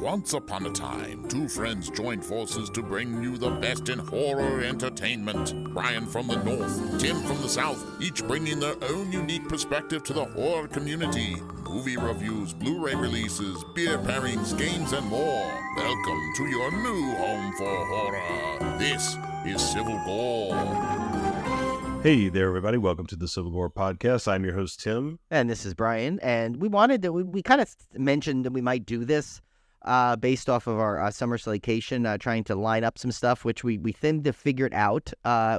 Once upon a time, two friends joined forces to bring you the best in horror entertainment. Brian from the north, Tim from the south, each bringing their own unique perspective to the horror community. Movie reviews, Blu-ray releases, beer pairings, games, and more. Welcome to your new home for horror. This is Civil Gore. Hey there, everybody. Welcome to the Civil Gore Podcast. I'm your host, Tim. And this is Brian. And we kind of mentioned that we might do this based off of our Summer Slaycation, trying to line up some stuff, which we seem to figure it out,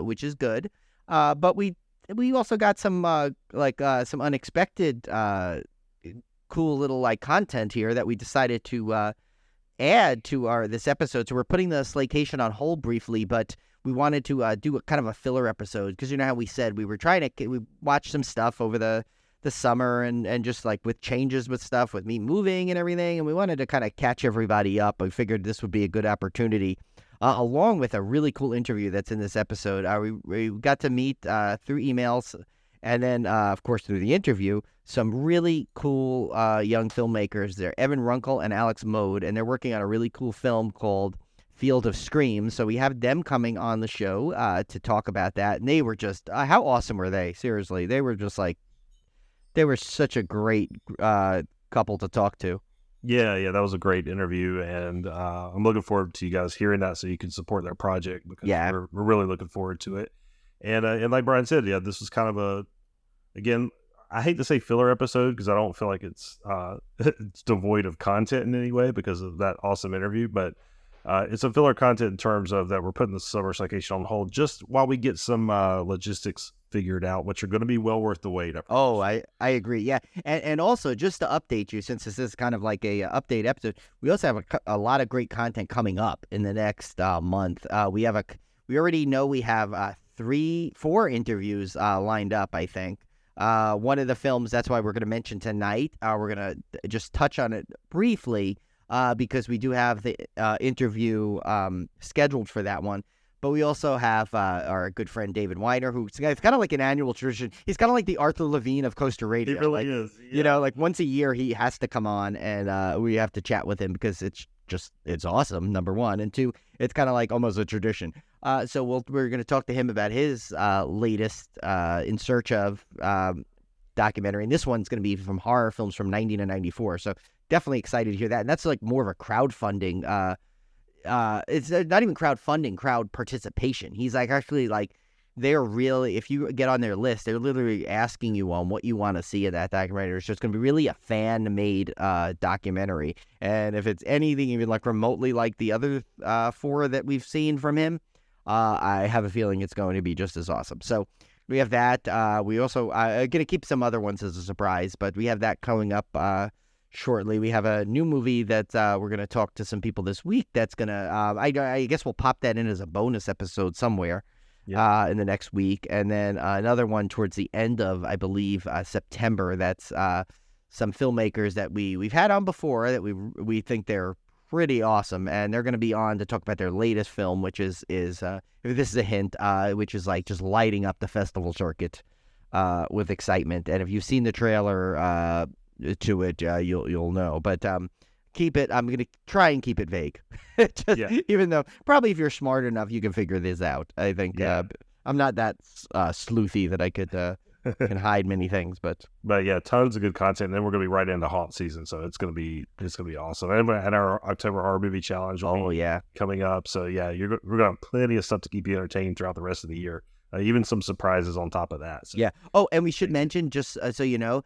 which is good. But we also got some some unexpected cool little content here that we decided to add to this episode. So we're putting the Slaycation on hold briefly, but we wanted to do a kind of a filler episode because you know how we said we were trying to we watched some stuff over the summer and just like with changes with stuff with me moving and everything, and we wanted to kind of catch everybody up. I figured this would be a good opportunity, along with a really cool interview that's in this episode. We got to meet through emails and then of course through the interview some really cool young filmmakers. They're Evan Runkle and Alix Moad, and they're working on a really cool film called Field of Screams. So we have them coming on the show to talk about that, and they were just how awesome were they? Seriously, they were just like. They were such a great couple to talk to. Yeah, that was a great interview, and I'm looking forward to you guys hearing that so you can support their project because we're really looking forward to it. And like Brian said, this was kind of again, I hate to say filler episode because I don't feel like it's it's devoid of content in any way because of that awesome interview, but it's a filler content in terms of that we're putting the Summer Slaycation on hold just while we get some logistics figured out, which are going to be well worth the wait. Oh, I agree. Yeah. And also just to update you, since this is kind of like a update episode, we also have a lot of great content coming up in the next month. We already know we have 4 interviews lined up, I think. One of the films, that's why we're going to mention tonight. We're going to just touch on it briefly because we do have the interview scheduled for that one. But we also have our good friend David Weiner, who's kind of like an annual tradition. He's kind of like the Arthur Levine of Costa Rica. He really is. Yeah. You know, like once a year he has to come on, and we have to chat with him because it's awesome, number one. And two, it's kind of like almost a tradition. So we're going to talk to him about his latest In Search of documentary. And this one's going to be from horror films from 1990 to 94. So definitely excited to hear that. And that's like more of a crowdfunding it's not even crowdfunding, crowd participation. He's like, actually, like, they're really, if you get on their list, they're literally asking you on what you want to see in that documentary. It's just going to be really a fan-made documentary. And if it's anything even like remotely like the other 4 that we've seen from him, I have a feeling it's going to be just as awesome. So we have that. We also are going to keep some other ones as a surprise, but we have that coming up shortly. We have a new movie that we're going to talk to some people this week that's going to, I guess we'll pop that in as a bonus episode somewhere in the next week. And then another one towards the end of, I believe, September. That's some filmmakers that we've had on before that we think they're pretty awesome. And they're going to be on to talk about their latest film, which is if this is a hint, which is like just lighting up the festival circuit with excitement. And if you've seen the trailer to it, you'll know, but keep it. I'm gonna try and keep it vague, even though probably if you're smart enough, you can figure this out. I think I'm not that sleuthy that I could can hide many things, but yeah, tons of good content. And then we're gonna be right into haunt season, so it's gonna be awesome. And our October horror movie challenge coming up. So we're gonna have plenty of stuff to keep you entertained throughout the rest of the year. Even some surprises on top of that. So. Yeah. Oh, and we should mention just so you know.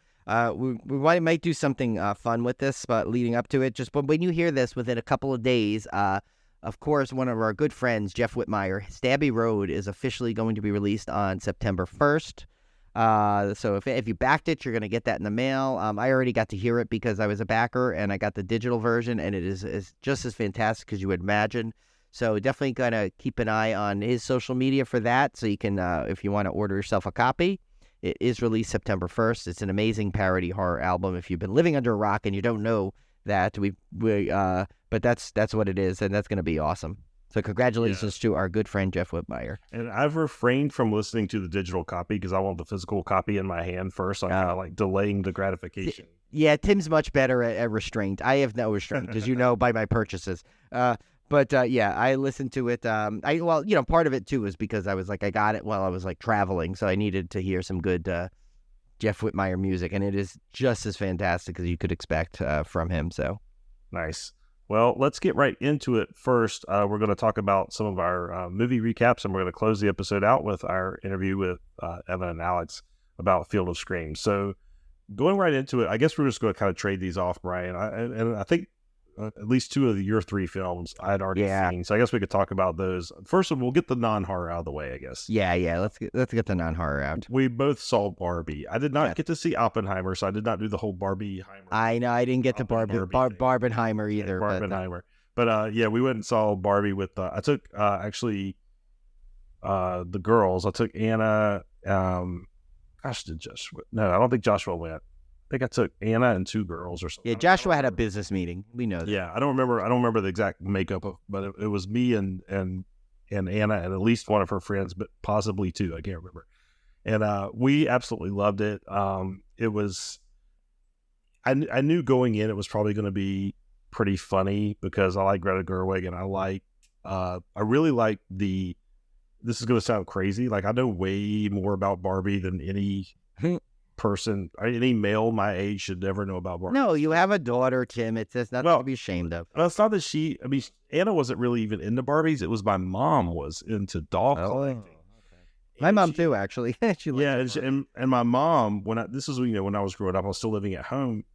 We might do something fun with this, but leading up to it, but when you hear this within a couple of days, of course, one of our good friends, Jeff Whitmire, Stabby Road is officially going to be released on September 1st. So if you backed it, you're going to get that in the mail. I already got to hear it because I was a backer, and I got the digital version, and it is just as fantastic as you would imagine. So definitely going to keep an eye on his social media for that, so you can, if you want to order yourself a copy. It is released September 1st. It's an amazing parody horror album. If you've been living under a rock and you don't know that, but that's what it is, and that's going to be awesome. So congratulations to our good friend Jeff Whitmire. And I've refrained from listening to the digital copy because I want the physical copy in my hand first. I'm kind of like delaying the gratification. Yeah, Tim's much better at restraint. I have no restraint, as you know, by my purchases. But I listened to it. Part of it too is because I was like, I got it while I was like traveling, so I needed to hear some good Jeff Whitmire music, and it is just as fantastic as you could expect from him. So nice. Well, let's get right into it. First, we're going to talk about some of our movie recaps, and we're going to close the episode out with our interview with Evan and Alex about Field of Scream. So going right into it, I guess we're just going to kind of trade these off, Brian. I think at least two of your three films I had already seen, so I guess we could talk about those. First of all, we'll get the non-horror out of the way, I guess. Yeah, let's get the non-horror out. We both saw Barbie. I did not get to see Oppenheimer, so I did not do the whole Barbie-heimer. I know, I didn't get to Barbenheimer either. Barbenheimer. But we went and saw Barbie with, I took the girls. I took Anna, I don't think Joshua went. I think I took Anna and two girls or something. Yeah, Joshua had a business meeting. We know that. Yeah, I don't remember the exact makeup but it was me and Anna and at least one of her friends, but possibly two. I can't remember. And we absolutely loved it. It was, I knew going in it was probably going to be pretty funny because I like Greta Gerwig and I really like this is going to sound crazy. Like I know way more about Barbie than any person, any male my age should never know about Barbie. No, you have a daughter, Tim. It's nothing to be ashamed of. It's not that Anna wasn't really even into Barbies. It was my mom was into doll collecting. Okay. My mom too, actually. And my mom, when I was growing up, I was still living at home.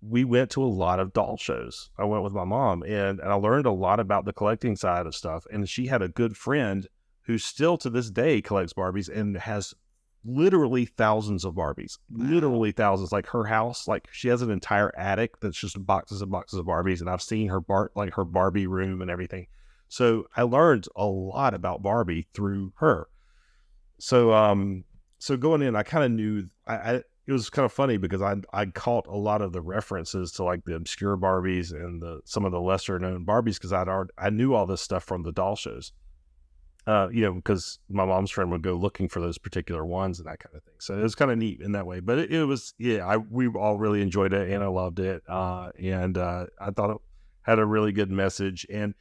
We went to a lot of doll shows. I went with my mom, and I learned a lot about the collecting side of stuff. And she had a good friend who still to this day collects Barbies and has literally thousands of Barbies. Wow. Literally thousands. Like her house, like she has an entire attic that's just boxes and boxes of Barbies, and I've seen her her Barbie room and everything. So I learned a lot about Barbie through her. So going in, I kind of knew it was kind of funny because I caught a lot of the references to like the obscure Barbies and some of the lesser known Barbies because I knew all this stuff from the doll shows. Because my mom's friend would go looking for those particular ones and that kind of thing. So it was kind of neat in that way. But we all really enjoyed it and I loved it. And I thought it had a really good message. And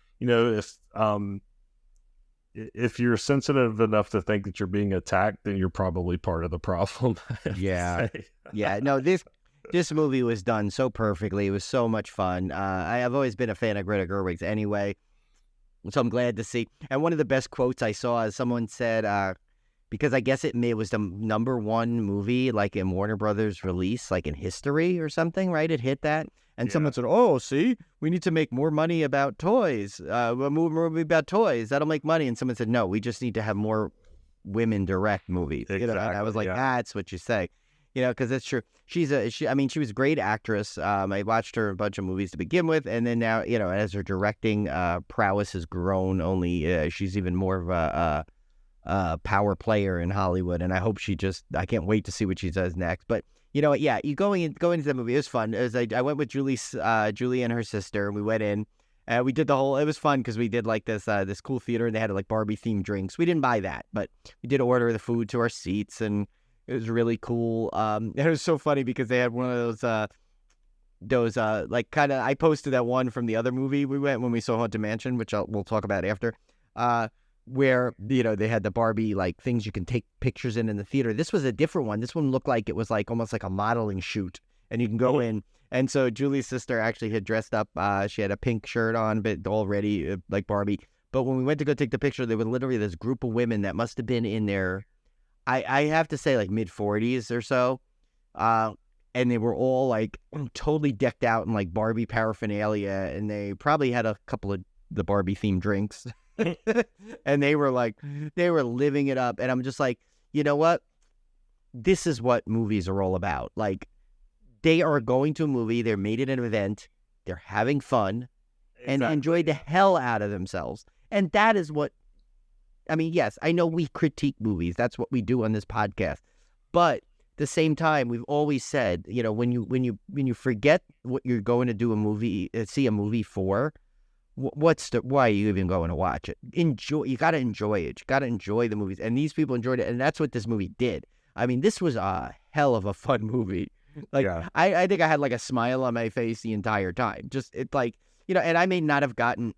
if you're sensitive enough to think that you're being attacked, then you're probably part of the problem. Yeah. No, this movie was done so perfectly. It was so much fun. I've always been a fan of Greta Gerwig's anyway. So I'm glad to see. And one of the best quotes I saw is someone said, because I guess it was the number one movie like in Warner Brothers release, like in history or something, right? It hit that. And someone said, oh, see, we need to make more money about toys. A movie about toys. That'll make money. And someone said, no, we just need to have more women direct movies. Exactly, and I was like, that's what you say. Because it's true. She was a great actress. I watched her in a bunch of movies to begin with, and then now, as her directing prowess has grown, she's even more of a power player in Hollywood. And I hope I can't wait to see what she does next. But you going into the movie, it was fun. I went with Julie and her sister, and we went in. We did it was fun because we did like this cool theater, and they had like Barbie themed drinks. We didn't buy that, but we did order the food to our seats, and it was really cool. It was so funny because they had one of those I posted that one from the other movie we went when we saw Haunted Mansion, which we'll talk about after, where, they had the Barbie, like, things you can take pictures in the theater. This was a different one. This one looked like it was like almost like a modeling shoot, and you can go in. And so Julie's sister actually had dressed up. She had a pink shirt on, but already like Barbie. But when we went to go take the picture, there was literally this group of women that must have been in their, I have to say, like mid-40s or so. And they were all like totally decked out in like Barbie paraphernalia. And they probably had a couple of the Barbie themed drinks. And they were living it up. And I'm just like, you know what? This is what movies are all about. Like, they are going to a movie. They're made it an event. They're having fun and enjoy the hell out of themselves. And that is what, I mean, yes, I know we critique movies. That's what we do on this podcast. But at the same time, we've always said, when you forget what you're going to see a movie for, why are you even going to watch it? You got to enjoy it. You got to enjoy the movies. And these people enjoyed it. And that's what this movie did. I mean, this was a hell of a fun movie. Like, I think I had like a smile on my face the entire time. Just like, and I may not have gotten,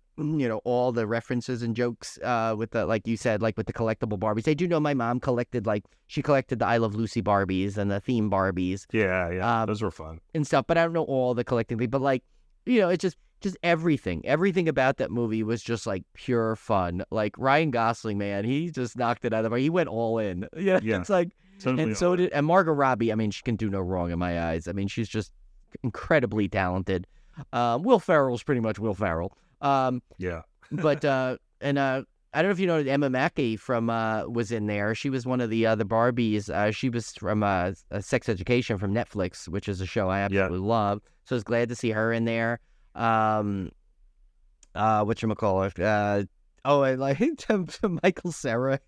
all the references and jokes with the, like you said, like with the collectible Barbies. I do know my mom collected the I Love Lucy Barbies and the theme Barbies. Yeah. Those were fun. And stuff, but I don't know all the collecting things. But like, it's just everything about that movie was just like pure fun. Like Ryan Gosling, man, he just knocked it out of the park. He went all in. Yeah. It's like, totally. And Margot Robbie. I mean, she can do no wrong in my eyes. I mean, she's just incredibly talented. Will Ferrell's pretty much Will Ferrell. But I don't know if you know Emma Mackey from was in there. She was one of the Barbies. She was from Sex Education from Netflix, which is a show I absolutely love. So I was glad to see her in there. Whatchamacallit? I like Michael Cera.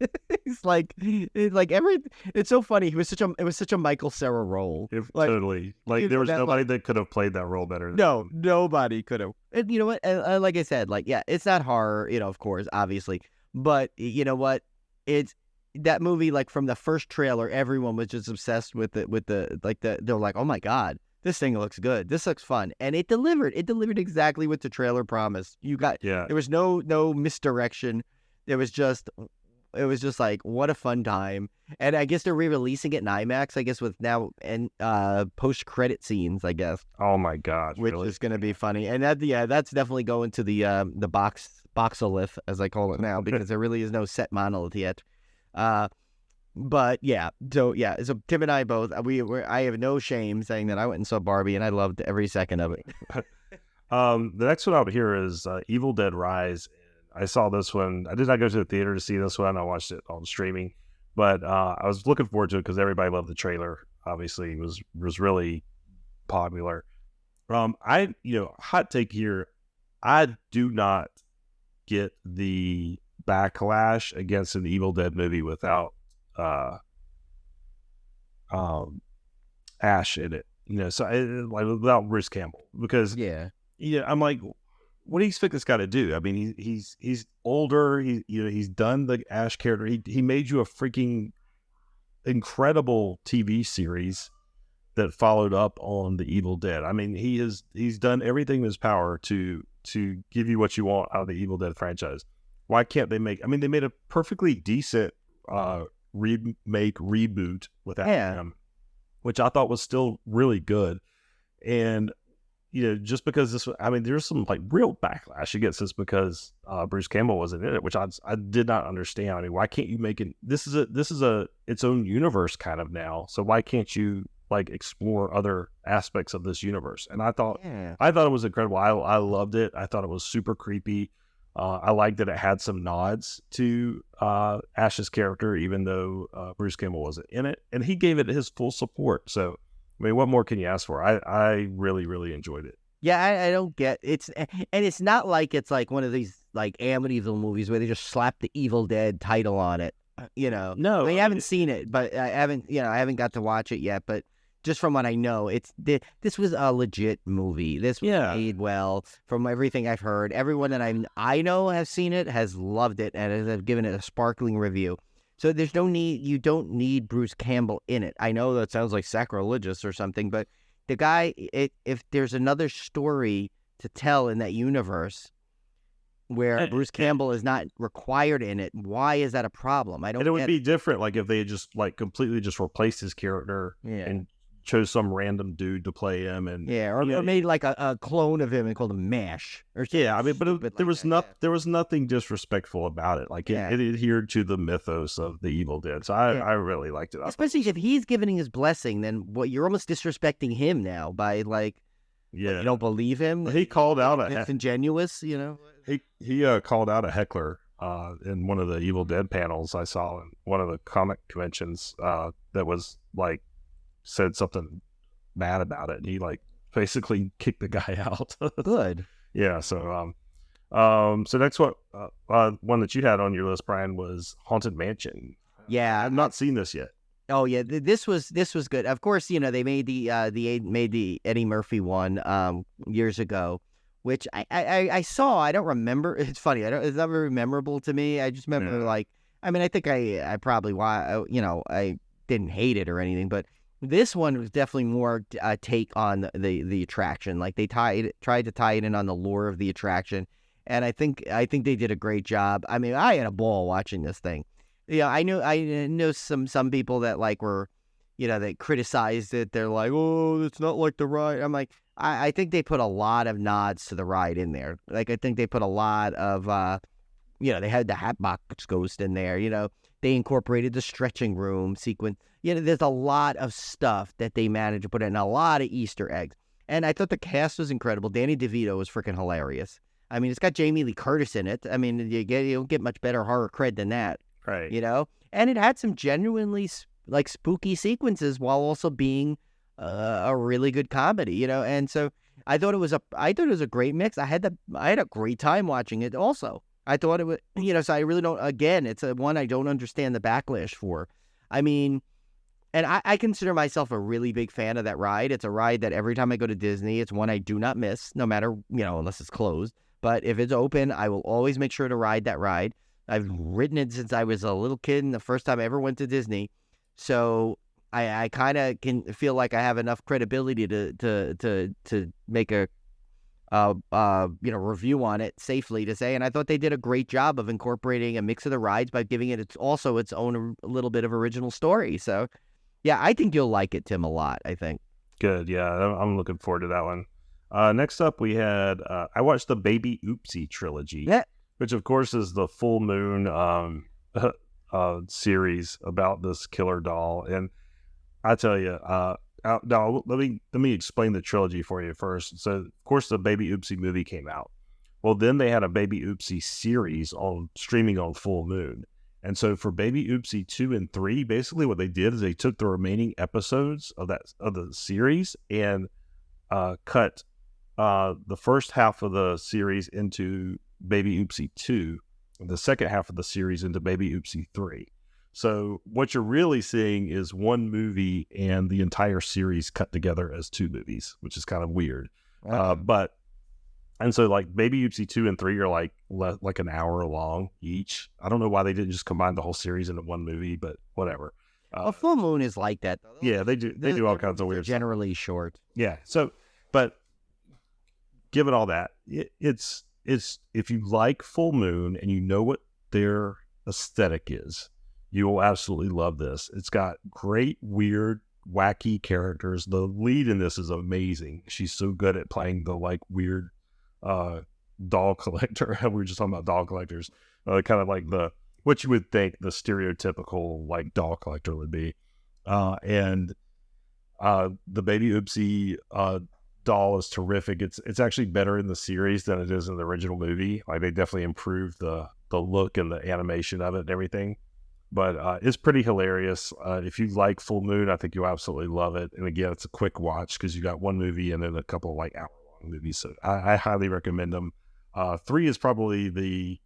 He's like it's so funny. It was such a Michael Cera role. Totally. Like there was nobody that could have played that role better. No, nobody could have. And you know what? Like I said, like, yeah, it's not horror, of course, obviously. But you know what? It's that movie, like from the first trailer, everyone was just obsessed with they're like, oh my God, this thing looks good. This looks fun. And it delivered. It delivered exactly what the trailer promised. There was no misdirection. It was just like, what a fun time. And I guess they're re-releasing it in IMAX, I guess, with now and post-credit scenes, I guess. Oh my God. Which is going to be funny. And that's definitely going to the boxolith, as I call it now, because there really is no set monolith yet. But yeah, so Tim and I both, I have no shame saying that I went and saw Barbie and I loved every second of it. The next one out here is Evil Dead Rise. I saw this one. I did not go to the theater to see this one. I watched it on streaming, but I was looking forward to it because everybody loved the trailer. Obviously, it was really popular. Hot take here. I do not get the backlash against an Evil Dead movie without Ash in it, so without Bruce Campbell, because I'm like, what do you expect this guy to do? I mean, he's older. He's done the Ash character. He made you a freaking incredible TV series that followed up on the Evil Dead. I mean, he's done everything in his power to give you what you want out of the Evil Dead franchise. Why can't they they made a perfectly decent reboot without him, which I thought was still really good. And just because there's some like real backlash against this because Bruce Campbell wasn't in it, which I did not understand. I mean, why can't you make it? This is its own universe kind of now. So why can't you like explore other aspects of this universe? And I thought it was incredible. I loved it. I thought it was super creepy. I liked that it had some nods to Ash's character, even though Bruce Campbell wasn't in it, and he gave it his full support. So, I mean, what more can you ask for? I really, really enjoyed it. Yeah, I don't get it's, and it's not like it's like one of these like Amityville movies where they just slap the Evil Dead title on it. No, I haven't seen it, but I haven't got to watch it yet. But just from what I know, this was a legit movie. This was made well. From everything I've heard, everyone that I know has seen it, has loved it, and has given it a sparkling review. So there's no need. You don't need Bruce Campbell in it. I know that sounds like sacrilegious or something, but the guy, if there's another story to tell in that universe where Bruce Campbell is not required in it, why is that a problem? I don't. And it would be different, like if they had just like completely just replaced his character and chose some random dude to play him, and or made like a clone of him and called him Mash. Or but there was nothing disrespectful about it. Like it adhered to the mythos of the Evil Dead. So I really liked it. Especially if he's giving his blessing, then you're almost disrespecting him now by like. Yeah, you don't believe him. He called out disingenuous. He called out a heckler in one of the Evil Dead panels I saw in one of the comic conventions that was like said something bad about it, and he like basically kicked the guy out. Good. Yeah. So so next one that you had on your list, Brian, was Haunted Mansion. Yeah, I've not seen this yet. Oh yeah, this was good. Of course, they made the Eddie Murphy one years ago, which I saw. I don't remember. It's funny. It's not very memorable to me. I just remember like, I mean, I think I probably I didn't hate it or anything, but this one was definitely more a take on the attraction. Like they tried to tie it in on the lore of the attraction, and I think they did a great job. I mean, I had a ball watching this thing. Yeah, I know some people that like were, they criticized it. They're like, oh, it's not like the ride. I'm like, I think they put a lot of nods to the ride in there. Like I think they put a lot of they had the Hatbox Ghost in there. They incorporated the stretching room sequence. There's a lot of stuff that they managed to put in, a lot of Easter eggs. And I thought the cast was incredible. Danny DeVito was freaking hilarious. I mean, it's got Jamie Lee Curtis in it. I mean, you don't get much better horror cred than that. Right. And it had some genuinely like spooky sequences while also being a really good comedy, And so I thought it was a great mix. I had a great time watching it also. I thought it was, so I really don't, again, it's one I don't understand the backlash for. I mean, and I consider myself a really big fan of that ride. It's a ride that every time I go to Disney, it's one I do not miss, no matter, unless it's closed. But if it's open, I will always make sure to ride that ride. I've ridden it since I was a little kid and the first time I ever went to Disney. So I kind of can feel like I have enough credibility to make a review on it safely to say. And I thought they did a great job of incorporating a mix of the rides by giving it its own little bit of original story. So yeah, I think you'll like it, Tim, a lot, I think. Good. Yeah, I'm looking forward to that one. Next up, we had I watched the Baby Oopsie trilogy, which of course is the Full Moon series about this killer doll. And I tell you, now let me explain the trilogy for you first. So of course the Baby Oopsie movie came out. Well, then they had a Baby Oopsie series streaming on Full Moon. And so for Baby Oopsie 2 and 3, basically what they did is they took the remaining episodes of the series and cut the first half of the series into Baby Oopsie 2, and the second half of the series into Baby Oopsie 3. So what you're really seeing is one movie and the entire series cut together as two movies, which is kind of weird. And so like Baby Oopsie 2 and 3 are like an hour long each. I don't know why they didn't just combine the whole series into one movie, but whatever. Full Moon is like that, though. Yeah, they do all kinds of weird stuff. Generally short. Yeah. So, but given all that, it's if you like Full Moon and you know what their aesthetic is, you will absolutely love this. It's got great, weird, wacky characters. The lead in this is amazing. She's so good at playing the like weird doll collector. We were just talking about doll collectors, kind of like what you would think the stereotypical like doll collector would be. And the Baby Oopsie doll is terrific. It's actually better in the series than it is in the original movie. Like they definitely improved the look and the animation of it and everything. But it's pretty hilarious. If you like Full Moon, I think you'll absolutely love it. And again, it's a quick watch because you got one movie and then a couple of like hour-long movies. So I highly recommend them. 3 is probably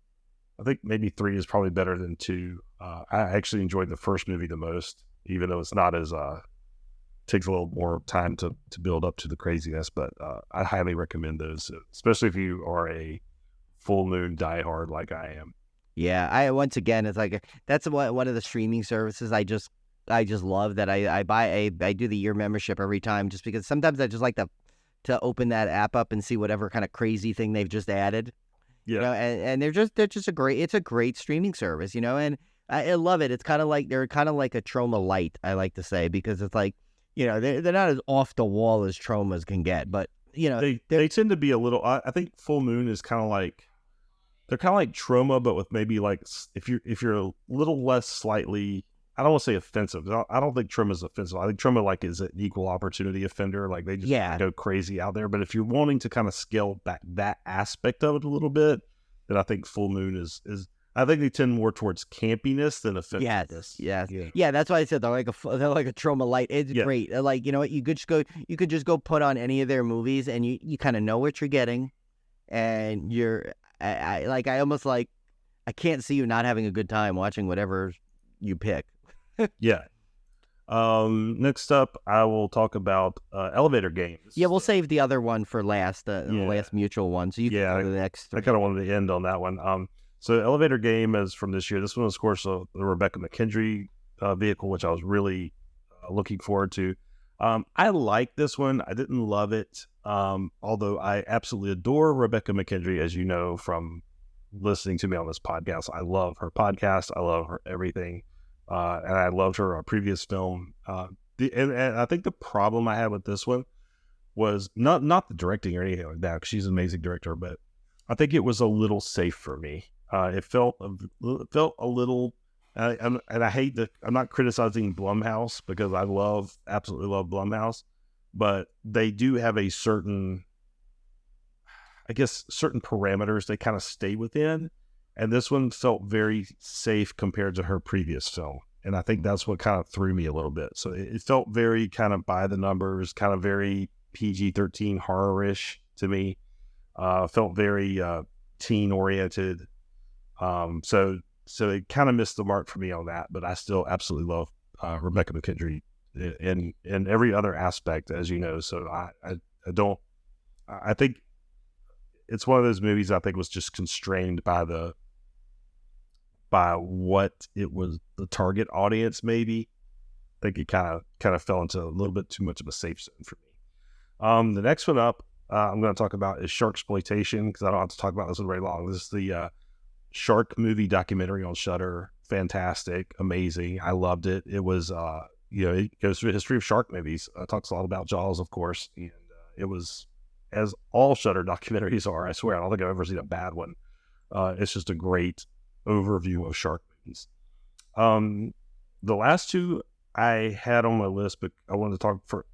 I think maybe 3 is probably better than 2. I actually enjoyed the first movie the most, even though it's not as takes a little more time to build up to the craziness. But I highly recommend those, especially if you are a Full Moon diehard like I am. Yeah, once again, it's like that's one of the streaming services I just love that I buy. I do the year membership every time just because sometimes I just like to open that app up and see whatever kind of crazy thing they've just added. Yeah, and they're just a great streaming service, and I love it. It's kind of like they're kind of like a Troma light, I like to say, because it's like they're not as off the wall as Tromas can get, but they tend to be a little. I think Full Moon is kind of like. They're kind of like Troma, but with maybe like if you're a little less slightly, I don't want to say offensive. I don't think Troma is offensive. I think Troma like is an equal opportunity offender. Like they just go crazy out there. But if you're wanting to kind of scale back that aspect of it a little bit, then I think Full Moon is. I think they tend more towards campiness than offensiveness. Yes. Yeah. That's why I said they're like a Troma light. It's great. Like what you could just go put on any of their movies and you kind of know what you're getting, and you're. I can't see you not having a good time watching whatever you pick. Yeah. Next up, I will talk about elevator games. Yeah, we'll save the other one for last, the last mutual one. So you can go to the next three. I kind of wanted to end on that one. So elevator game is from this year. This one was, of course, the Rebecca McKendry vehicle, which I was really looking forward to. I like this one. I didn't love it, although I absolutely adore Rebecca McKendry, as you know from listening to me on this podcast. I love her podcast. I love her everything. And I loved her previous film. And I think the problem I had with this one was not the directing or anything like that, 'cause she's an amazing director, but I think it was a little safe for me. It felt a little, and I hate that I'm not criticizing Blumhouse, because I absolutely love Blumhouse, but they do have a certain parameters they kind of stay within. And this one felt very safe compared to her previous film. And I think that's what kind of threw me a little bit. So it felt very kind of by the numbers, kind of very PG-13 horror-ish to me. Felt very teen oriented. So it kind of missed the mark for me on that, but I still absolutely love Rebecca McKendry in every other aspect, as you know. So I think it's one of those movies I think was just constrained by what it was, the target audience, maybe. I think it kind of fell into a little bit too much of a safe zone for me. The next one up, I'm going to talk about is Sharksploitation, because I don't have to talk about this one very long. This is the shark movie documentary on Shudder. Fantastic, amazing. I loved it. It was, it goes through the history of shark movies. Talks a lot about Jaws, of course, and it was, as all Shudder documentaries are, I swear, I don't think I've ever seen a bad one. It's just a great overview of shark movies. The last two I had on my list, but I wanted to talk for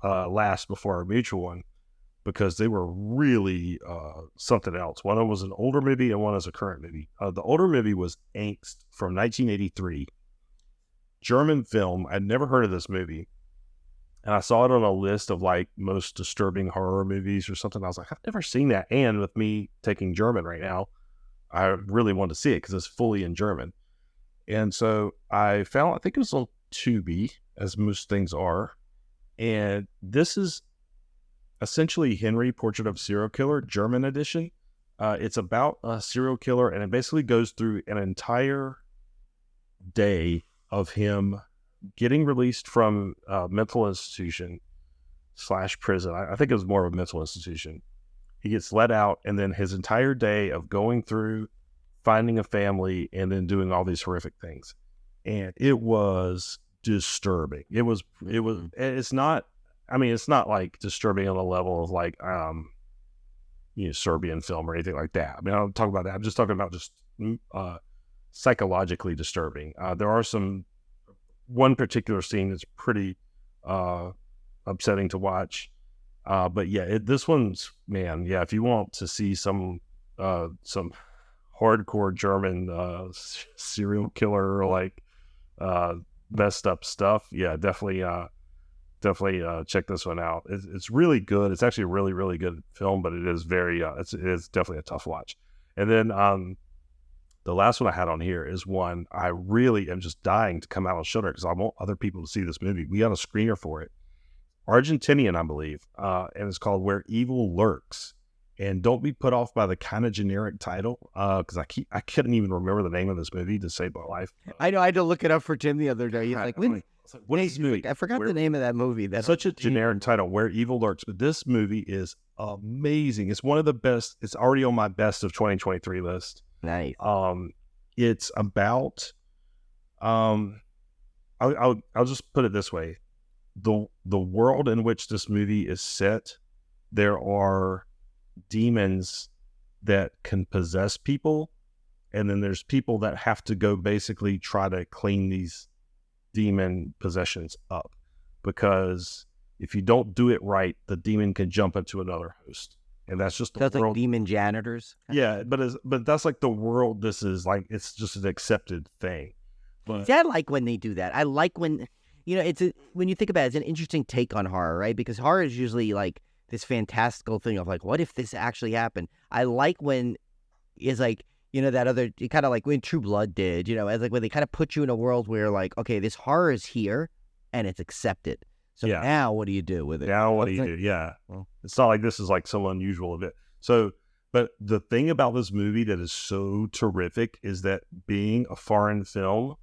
last before our mutual one, because they were really something else. One of them was an older movie and one is a current movie. The older movie was Angst from 1983. German film. I'd never heard of this movie. And I saw it on a list of like most disturbing horror movies or something. I was like, I've never seen that. And with me taking German right now, I really wanted to see it because it's fully in German. And so I think it was on Tubi, as most things are. And this is essentially Henry, Portrait of a Serial Killer, German edition. It's about a serial killer, and it basically goes through an entire day of him getting released from a mental institution / prison. I think it was more of a mental institution. He gets let out, and then his entire day of going through, finding a family, and then doing all these horrific things. And it was disturbing. It's not like disturbing on the level of like, Serbian film or anything like that. I mean, I don't talk about that. I'm just talking about just psychologically disturbing. There are one particular scene that's pretty upsetting to watch. But yeah, this one's, man, yeah, if you want to see some hardcore German serial killer, like messed up stuff, yeah, definitely check this one out. It's really good. It's actually a really, really good film, but it is very it is definitely a tough watch. And then the last one I had on here is one I really am just dying to come out on Shudder because I want other people to see this movie. We got a screener for it. Argentinian, I believe, and it's called Where Evil Lurks. And don't be put off by the kind of generic title, because I couldn't even remember the name of this movie to save my life. I know. I had to look it up for Tim the other day. He's like, what is this movie? I forgot the name of that movie. That's such a generic title, Where Evil Lurks. But this movie is amazing. It's one of the best. It's already on my best of 2023 list. Nice. It's about, I'll just put it this way. The world in which this movie is set, there are demons that can possess people, and then there's people that have to go basically try to clean these demon possessions up, because if you don't do it right, the demon can jump into another host, and that's just the world. Like demon janitors. Yeah, but that's like the world. This is like, it's just an accepted thing. But I like when they do that. I like when, when you think about it, it's an interesting take on horror, right? Because horror is usually like this fantastical thing of like, what if this actually happened? I like when it's like, that other, kind of like when True Blood did, it's like when they kind of put you in a world where like, okay, this horror is here and it's accepted. So now what do you do with it? Now what do you do? Yeah. Well, it's not like this is like some unusual event. So, but the thing about this movie that is so terrific is that being a foreign film,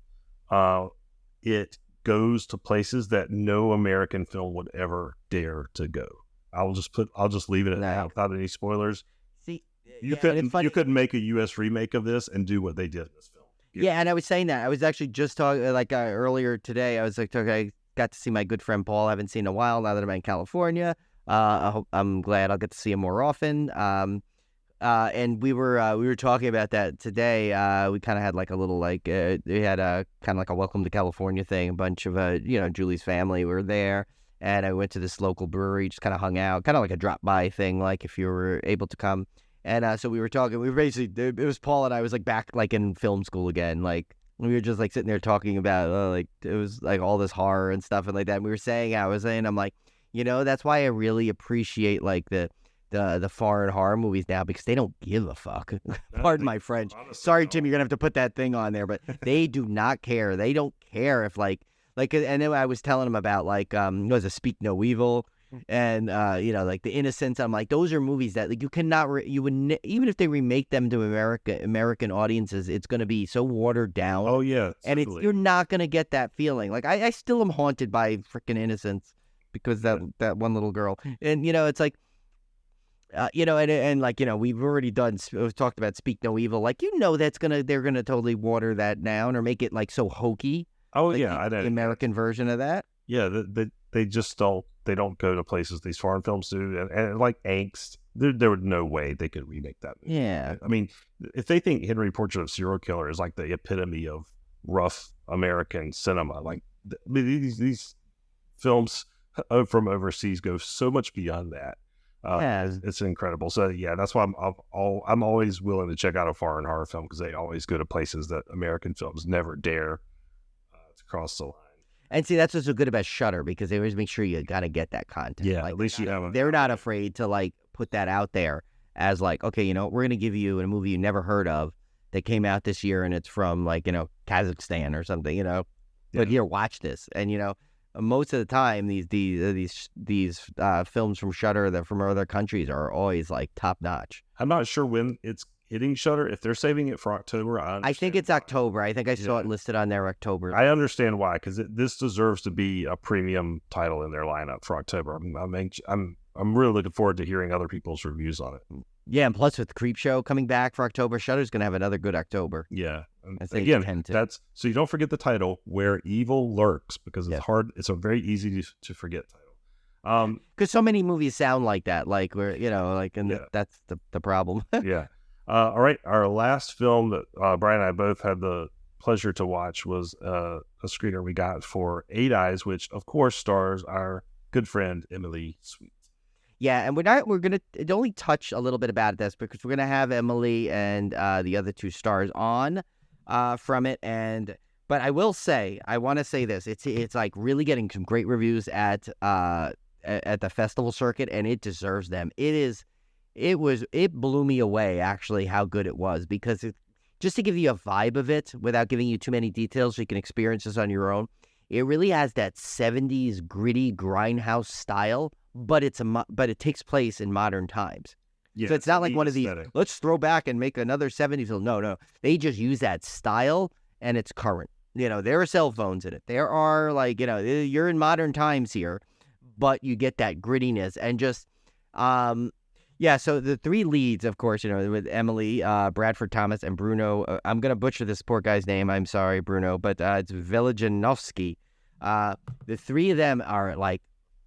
it goes to places that no American film would ever dare to go. I'll just leave it at that without any spoilers. See, you couldn't make a U.S. remake of this and do what they did in this film. Yeah, and I was saying that. I was actually just talking earlier today. I was like, I got to see my good friend Paul. I haven't seen in a while now that I'm in California. I'm glad I'll get to see him more often. And we were talking about that today. We kind of had like a little we had a kind of like a welcome to California thing. A bunch of Julie's family were there, and I went to this local brewery, just kind of hung out, kind of like a drop by thing, like if you were able to come. And so we were talking. We were basically, it was Paul and I was like back like in film school again. Like we were just like sitting there talking about like it was like all this horror and stuff and like that. And we were saying, I'm like, that's why I really appreciate like the foreign horror movies now, because they don't give a fuck. Pardon my French. Honestly, sorry, Tim, you're gonna have to put that thing on there, but they do not care. They don't care if like, and then I was telling them about like was a Speak No Evil. And like The Innocents. I'm like, those are movies that like you cannot even if they remake them to American audiences, it's going to be so watered down. Oh yeah, and you're not going to get that feeling. Like I still am haunted by freaking Innocents because that one little girl. And it's like and like we've already talked about Speak No Evil. Like they're gonna totally water that down or make it like so hokey. Oh like yeah, the American version of that. Yeah, they just don't. They don't go to places these foreign films do, and like Angst, there was no way they could remake that movie. Yeah, I mean, if they think Henry Portrait of a Serial Killer is like the epitome of rough American cinema, like these films from overseas go so much beyond that. It's incredible. So yeah, that's why I'm always willing to check out a foreign horror film, because they always go to places that American films never dare to cross the line. And see, that's what's so good about Shudder, because they always make sure you got to get that content. Yeah, like, at least you have. They're not afraid to like put that out there as like, okay, we're going to give you a movie you never heard of that came out this year, and it's from like Kazakhstan or something, Yeah. But here, watch this, and most of the time these films from Shudder that from other countries are always like top notch. I'm not sure when it's hitting Shudder. If they're saving it for October, I think it's October. I think I saw it listed on there October. I understand why, because this deserves to be a premium title in their lineup for October. I'm really looking forward to hearing other people's reviews on it. Yeah, and plus with Creepshow coming back for October, Shudder's going to have another good October. Yeah, again, that's so you don't forget the title, Where Evil Lurks, because it's hard. It's a very easy to forget title. Because so many movies sound like that, like where that's the problem. Yeah. All right, our last film that Brian and I both had the pleasure to watch was a screener we got for Eight Eyes, which of course stars our good friend Emily Sweet. Yeah, and we're gonna only touch a little bit about this because we're gonna have Emily and the other two stars on from it. But I will say, I want to say this: it's like really getting some great reviews at the festival circuit, and it deserves them. It blew me away, actually, how good it was, because just to give you a vibe of it without giving you too many details so you can experience this on your own, it really has that 70s gritty grindhouse style, but it takes place in modern times. Yeah, so it's not like one of these, let's throw back and make another 70s film. No. They just use that style, and it's current. There are cell phones in it. There are, you're in modern times here, but you get that grittiness and just... Yeah, so the three leads, of course, with Emily, Bradford Thomas, and Bruno. I'm going to butcher this poor guy's name. I'm sorry, Bruno, but it's Velijanovsky. The three of them are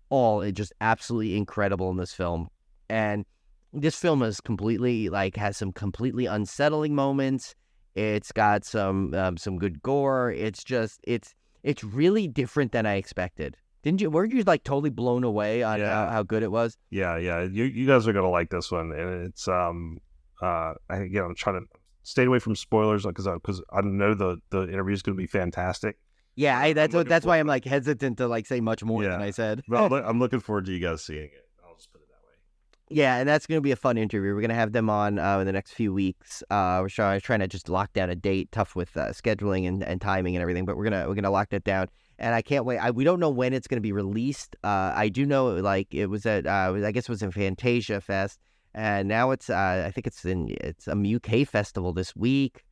all just absolutely incredible in this film. And this film is completely has some completely unsettling moments. It's got some good gore. It's just it's really different than I expected. Weren't you totally blown away on how good it was? Yeah. You guys are gonna like this one, and it's I'm trying to stay away from spoilers because I know the interview is gonna be fantastic. Yeah, that's why I'm hesitant to say much more than I said. Well, I'm looking forward to you guys seeing it. I'll just put it that way. Yeah, and that's gonna be a fun interview. We're gonna have them on in the next few weeks. We're trying to just lock down a date. Tough with scheduling and timing and everything, but we're gonna lock that down. and I can't wait. We don't know when it's going to be released. I do know, like, it was at, I guess it was in Fantasia Fest, and now it's, I think it's a UK festival this week,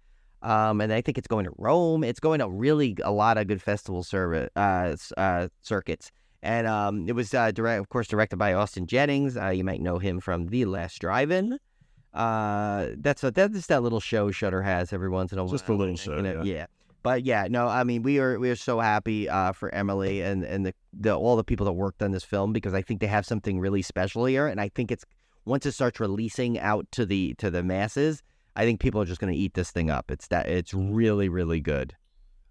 and I think it's going to Rome. It's going to a lot of good festival circuits. And it was, of course, directed by Austin Jennings. You might know him from The Last Drive-In. That's that little show Shudder has every once in a while. Just a little show, yeah. But yeah, no, I mean, we are so happy for Emily and all the people that worked on this film, because I think they have something really special here, and I think once it starts releasing out to the masses, I think people are just going to eat this thing up. It's really, really good.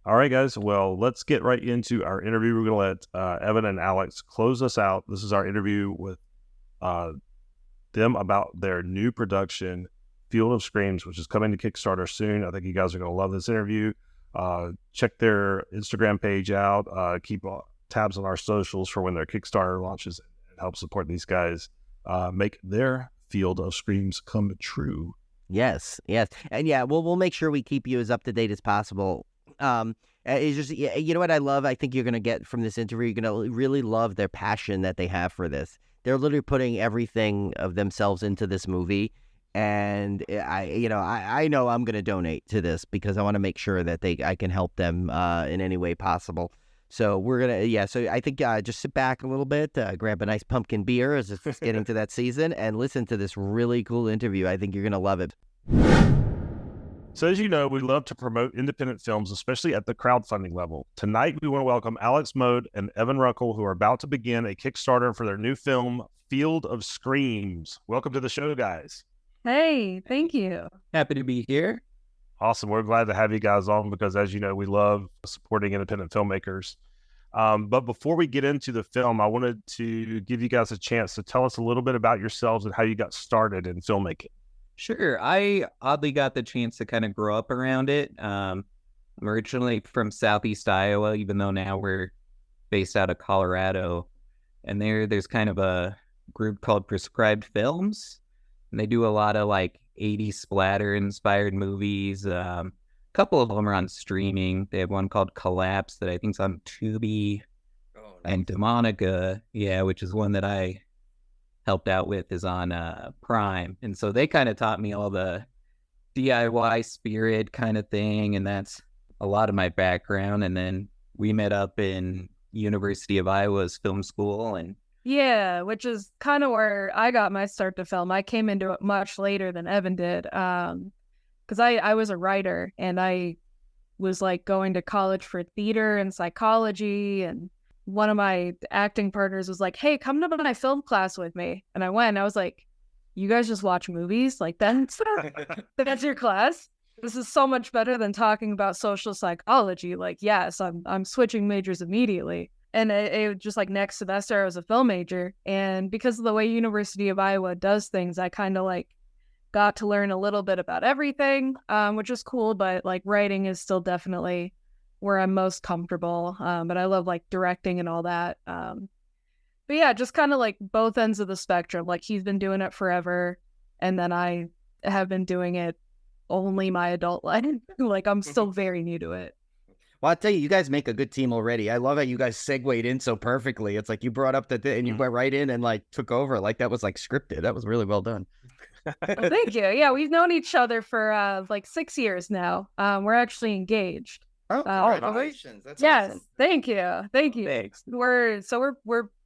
All right, guys. Well, let's get right into our interview. We're going to let Evan and Alix close us out. This is our interview with them about their new production, Field of Screams, which is coming to Kickstarter soon. I think you guys are going to love this interview. Check their Instagram page out. Keep tabs on our socials for when their Kickstarter launches, and help support these guys make their Field of Screams come true. Yes. And yeah, we'll make sure we keep you as up to date as possible. It's just, you know what I love? I think you're going to get from this interview, you're going to really love their passion that they have for this. They're literally putting everything of themselves into this movie. And I know I'm going to donate to this, because I want to make sure that I can help them in any way possible. So we're going to, so I think just sit back a little bit, grab a nice pumpkin beer as it's getting to that season, and listen to this really cool interview. I think you're going to love it. So as you know, we love to promote independent films, especially at the crowdfunding level. Tonight, we want to welcome Alix Moad and Evan Runkle, who are about to begin a Kickstarter for their new film, Field of Screams. Welcome to the show, guys. Hey, thank you. Happy to be here. Awesome. We're glad to have you guys on, because as you know, we love supporting independent filmmakers. But before we get into the film, I wanted to give you guys a chance to tell us a little bit about yourselves and how you got started in filmmaking. Sure. I oddly got the chance to kind of grow up around it. I'm originally from Southeast Iowa, even though now we're based out of Colorado. And there's kind of a group called Prescribed Films. And they do a lot of like 80s splatter-inspired movies. A couple of them are on streaming. They have one called Collapse that I think's on Tubi. Oh, nice. And Demonica, which is one that I helped out with, is on Prime. And so they kind of taught me all the DIY spirit kind of thing, and that's a lot of my background. And then we met up in University of Iowa's film school, and which is kind of where I got my start to film. I came into it much later than Evan did, because I was a writer, and I was like going to college for theater and psychology, and one of my acting partners was like, hey, come to my film class with me. And I went, and I was like, you guys just watch movies? Like, that's your class? This is so much better than talking about social psychology. Like, yes, I'm switching majors immediately. And it just like next semester, I was a film major. And because of the way University of Iowa does things, I kind of like got to learn a little bit about everything, which is cool. But like writing is still definitely where I'm most comfortable. But I love like directing and all that. But yeah, just kind of like both ends of the spectrum. Like he's been doing it forever, and then I have been doing it only my adult life. Like I'm still very new to it. Well, I'll tell you, you guys make a good team already. I love how you guys segued in so perfectly. It's like you brought up and you went right in and like took over. Like that was like scripted. That was really well done. Well, thank you. Yeah, we've known each other for like 6 years now. We're actually engaged. Oh, congratulations! That's awesome. Thank you. Thanks.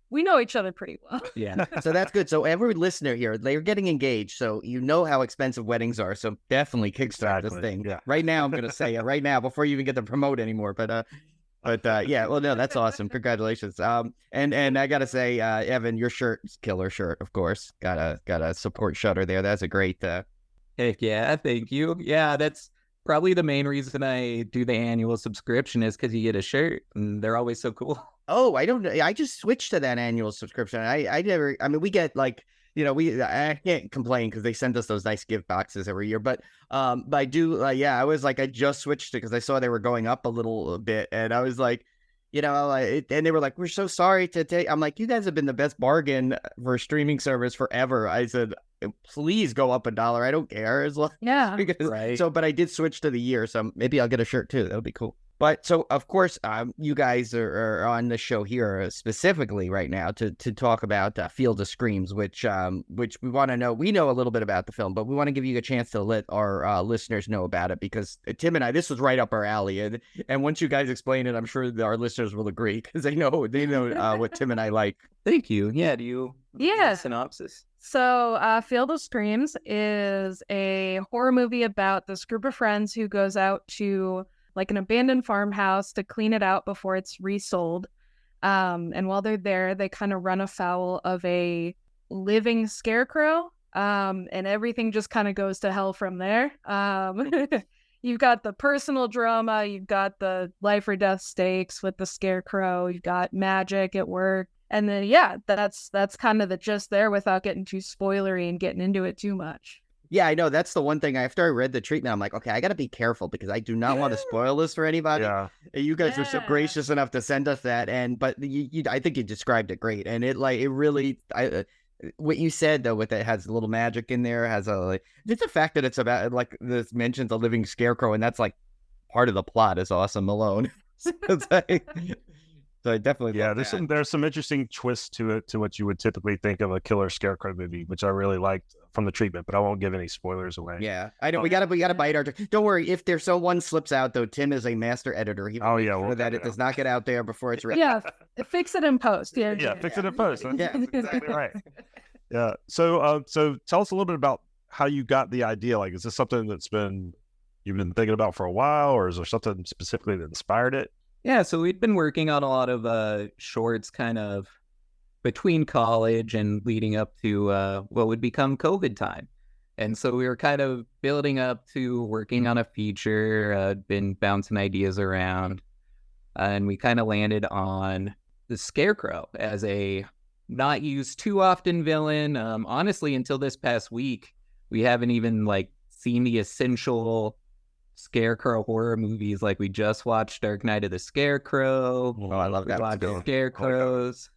We know each other pretty well. Yeah. So that's good. So every listener here, they're getting engaged. So you know how expensive weddings are. So definitely kickstart this thing. Yeah. Right now, I'm going to say it right now before you even get to promote anymore. But yeah, well, no, that's awesome. Congratulations. And I got to say, Evan, your shirt is killer shirt, of course. Gotta support Shudder there. That's a great. Heck yeah. Thank you. Yeah. That's probably the main reason I do the annual subscription is because you get a shirt and they're always so cool. Oh, I just switched to that annual subscription. I mean, we get like, I can't complain because they send us those nice gift boxes every year. But I do, I was like, I just switched it because I saw they were going up a little bit. And I was like, and they were like, we're so sorry to take, I'm like, you guys have been the best bargain for a streaming service forever. I said, please go up $1. I don't care as long. Yeah. Because, right. So, but I did switch to the year. So maybe I'll get a shirt too. That would be cool. But so, of course, you guys are on the show here specifically right now to talk about Field of Screams, which we want to know. We know a little bit about the film, but we want to give you a chance to let our listeners know about it, because Tim and I, this was right up our alley. And once you guys explain it, I'm sure that our listeners will agree, because they know what Tim and I like. Thank you. Yeah. Do you? Yeah. Synopsis. So, Field of Screams is a horror movie about this group of friends who goes out to like an abandoned farmhouse to clean it out before it's resold. And while they're there, they kind of run afoul of a living scarecrow. And everything just kind of goes to hell from there. You've got the personal drama, you've got the life or death stakes with the scarecrow, you've got magic at work. And then, yeah, that's kind of the gist there without getting too spoilery and getting into it too much. Yeah, I know. That's the one thing. After I read the treatment, I'm like, okay, I got to be careful because I do not want to spoil this for anybody. Yeah. You guys were so gracious enough to send us that, but I think you described it great, and it really, what you said though, with it has a little magic in there, has just the fact that it's about like this mentions a living scarecrow, and that's like part of the plot is awesome alone. So I definitely there's some interesting twists to it, to what you would typically think of a killer scarecrow movie, which I really liked from the treatment, but I won't give any spoilers away. Yeah, I know we gotta bite our tongue. Don't worry, if there's one slips out though, Tim is a master editor. He will make sure that it does not get out there before it's ready. Yeah, fix it in post. Fix it in post. That's exactly right. Yeah. So tell us a little bit about how you got the idea. Like, is this something you've been thinking about for a while, or is there something specifically that inspired it? Yeah, so we'd been working on a lot of shorts kind of between college and leading up to what would become COVID time. And so we were kind of building up to working on a feature, been bouncing ideas around, and we kind of landed on the Scarecrow as a not used too often villain. Honestly, until this past week, we haven't even seen the essential Scarecrow horror movies. Like, we just watched Dark Knight of the Scarecrow. Oh, I love that. Scarecrows.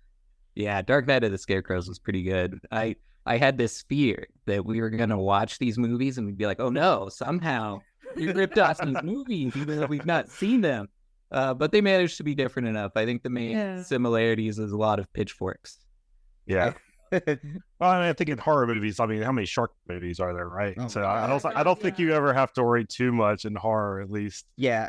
Yeah, Dark Knight of the Scarecrows was pretty good. I had this fear that we were gonna watch these movies and we'd be like, oh no, somehow we ripped off these movies even though we've not seen them. But they managed to be different enough. I think the main similarities is a lot of pitchforks. Yeah. Well, I think in horror movies, how many shark movies are there, right? Oh, so I don't think you ever have to worry too much in horror, at least. Yeah,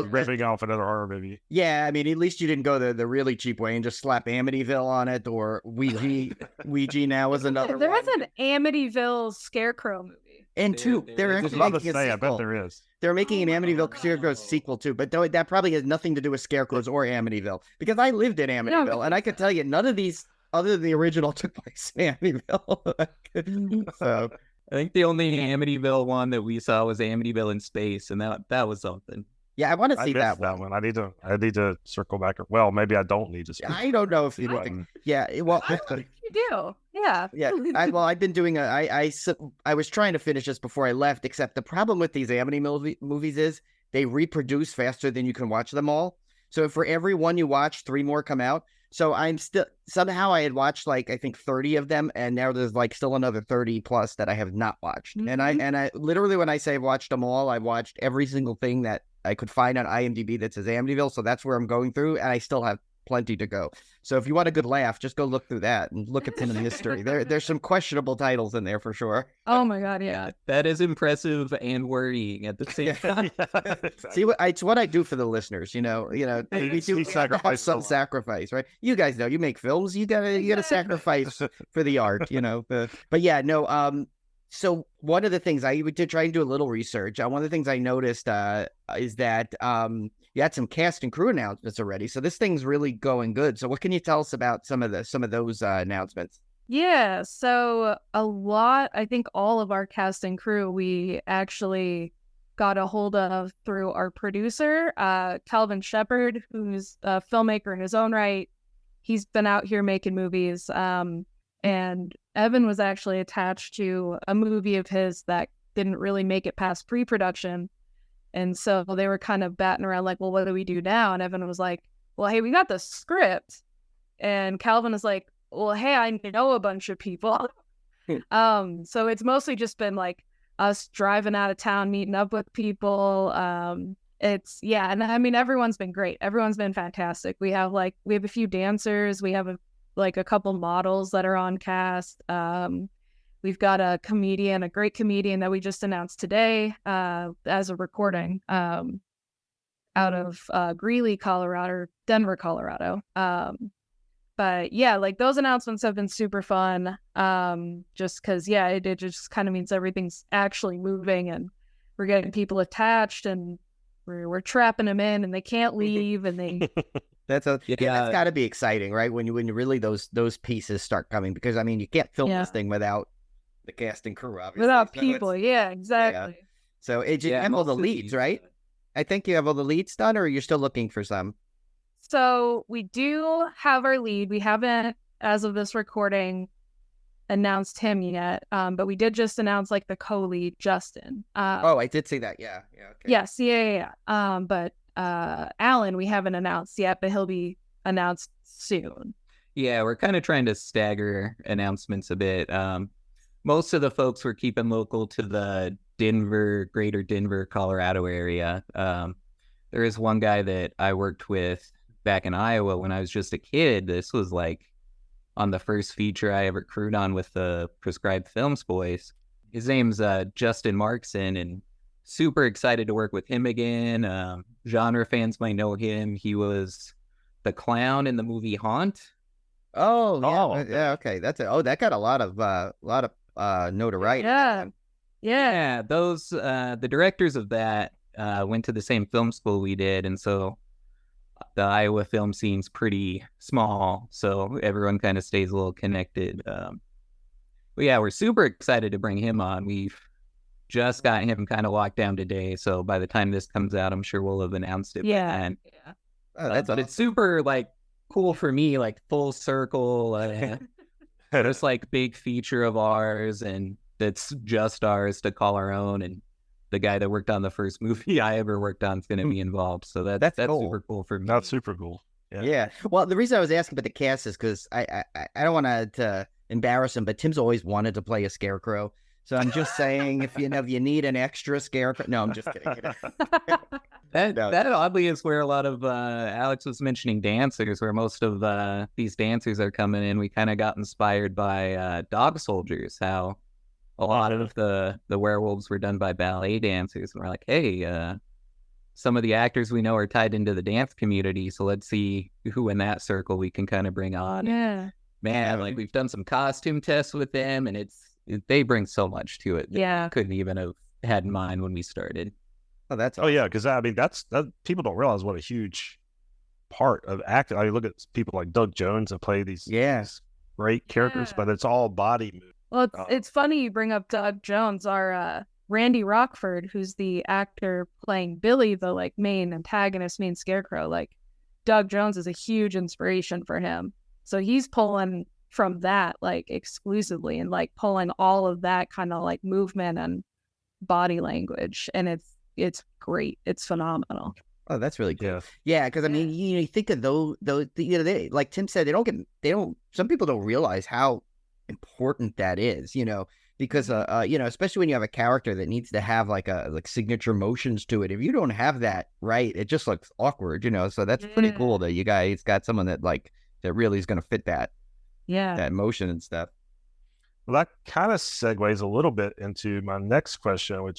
ripping off another horror movie. Yeah, I mean, at least you didn't go the really cheap way and just slap Amityville on it, or Ouija now is another. There was an Amityville Scarecrow movie. And they're actually making I bet there is. They're making an Amityville Scarecrow sequel too, but that probably has nothing to do with Scarecrows or Amityville, because I lived in Amityville and I could tell you none of these, other than the original, took place in Amityville. So I think the only Amityville one that we saw was Amityville in Space, and that was something. Yeah, I want to see that one. I need to circle back. Well, maybe I don't need to. I don't know if you think. Yeah, well, you do. Yeah. Yeah. I've been doing I was trying to finish this before I left. Except the problem with these Amityville movies is they reproduce faster than you can watch them all. So for every one you watch, 3 more come out. So I'm still, somehow I had watched I think 30 of them, and now there's still another 30 plus that I have not watched. Mm-hmm. And I literally, when I say I've watched them all, I've watched every single thing that I could find on IMDb that says Amityville. So that's where I'm going through, and I still have plenty to go. So if you want a good laugh, just go look through that and look at some of the history. There's some questionable titles in there for sure. Oh my God, yeah. That is impressive and worrying at the same time. See, it's what I do for the listeners. We do sacrifice some sacrifice, right? You guys know, you make films, you gotta sacrifice for the art, But yeah, no. So one of the things I did try and do a little research. One of the things I noticed is that you had some cast and crew announcements already. So this thing's really going good. So what can you tell us about some of those announcements? Yeah, so I think all of our cast and crew we actually got a hold of through our producer, Calvin Shepard, who's a filmmaker in his own right. He's been out here making movies. And Evan was actually attached to a movie of his that didn't really make it past pre-production. And so they were kind of batting around well, what do we do now? And Evan was like, well, hey, we got the script. And Calvin was like, well, hey, I know a bunch of people. So it's mostly just been us driving out of town, meeting up with people. it's and I mean everyone's been great. Everyone's been fantastic. We have a few dancers. We have a couple models that are on cast. We've got a great comedian that we just announced today as a recording out of Greeley, Colorado, Denver, Colorado. But yeah, like those announcements have been super fun. Just because it just kind of means everything's actually moving and we're getting people attached and we're trapping them in and they can't leave and they. That's got to be exciting, right? When really those pieces start coming, because I mean you can't film this thing without the cast and crew, obviously. Without people, exactly. Yeah. So you have all the leads, right? I think you have all the leads done, or you're still looking for some. So we do have our lead. We haven't, as of this recording, announced him yet. But we did just announce like the co-lead, Justin. I did see that. Yeah. Okay. Yes. Yeah. But Alan, we haven't announced yet, but he'll be announced soon. Yeah, we're kind of trying to stagger announcements a bit. Most of the folks were keeping local to the greater Denver, Colorado area. There is one guy that I worked with back in Iowa when I was just a kid. This was like on the first feature I ever crewed on with the Prescribed Films boys. His name's Justin Markson, and super excited to work with him again. Genre fans might know him. He was the clown in the movie Haunt. Yeah, okay. That's it. Oh, that got a lot of notoriety. Yeah. Those the directors of that went to the same film school we did, and so the Iowa film scene's pretty small, so everyone kind of stays a little connected. But yeah, we're super excited to bring him on. We've just got him kind of locked down today, so by the time this comes out, I'm sure we'll have announced it. Yeah. Oh, that's but it's super like cool for me, like full circle. Just like big feature of ours, and that's just ours to call our own. And the guy that worked on the first movie I ever worked on is going to be involved. So that's cool. super cool for me. That's super cool. Yeah. Well, the reason I was asking about the cast is because I don't want to embarrass him, but Tim's always wanted to play a scarecrow. So I'm just saying, if you need an extra scarecrow. No, I'm just kidding. That oddly is where a lot of Alix was mentioning dancers, where most of these dancers are coming in. We kind of got inspired by Dog Soldiers, how a lot of the werewolves were done by ballet dancers, and we're like, hey, some of the actors we know are tied into the dance community, so let's see who in that circle we can kind of bring on. Yeah, man, like we've done some costume tests with them, and they bring so much to it. Yeah, couldn't even have had in mind when we started. Oh, that's awesome. Yeah, because I mean that people don't realize what a huge part of acting. I mean, look at people like Doug Jones that play these great characters, but it's all body movement. Well, it's funny you bring up Doug Jones. Our Randy Rockford, who's the actor playing Billy, the like main antagonist, main scarecrow. Like Doug Jones is a huge inspiration for him. So he's pulling from that like exclusively and like pulling all of that kind of like movement and body language, and it's great. It's phenomenal. Oh, that's really cool. Yeah, because I mean, you think of those, they, like Tim said, some people don't realize how important that is, because especially when you have a character that needs to have like signature motions to it. If you don't have that, right, it just looks awkward, so that's pretty cool that you guys got someone that really is going to fit that motion and stuff. Well, that kind of segues a little bit into my next question,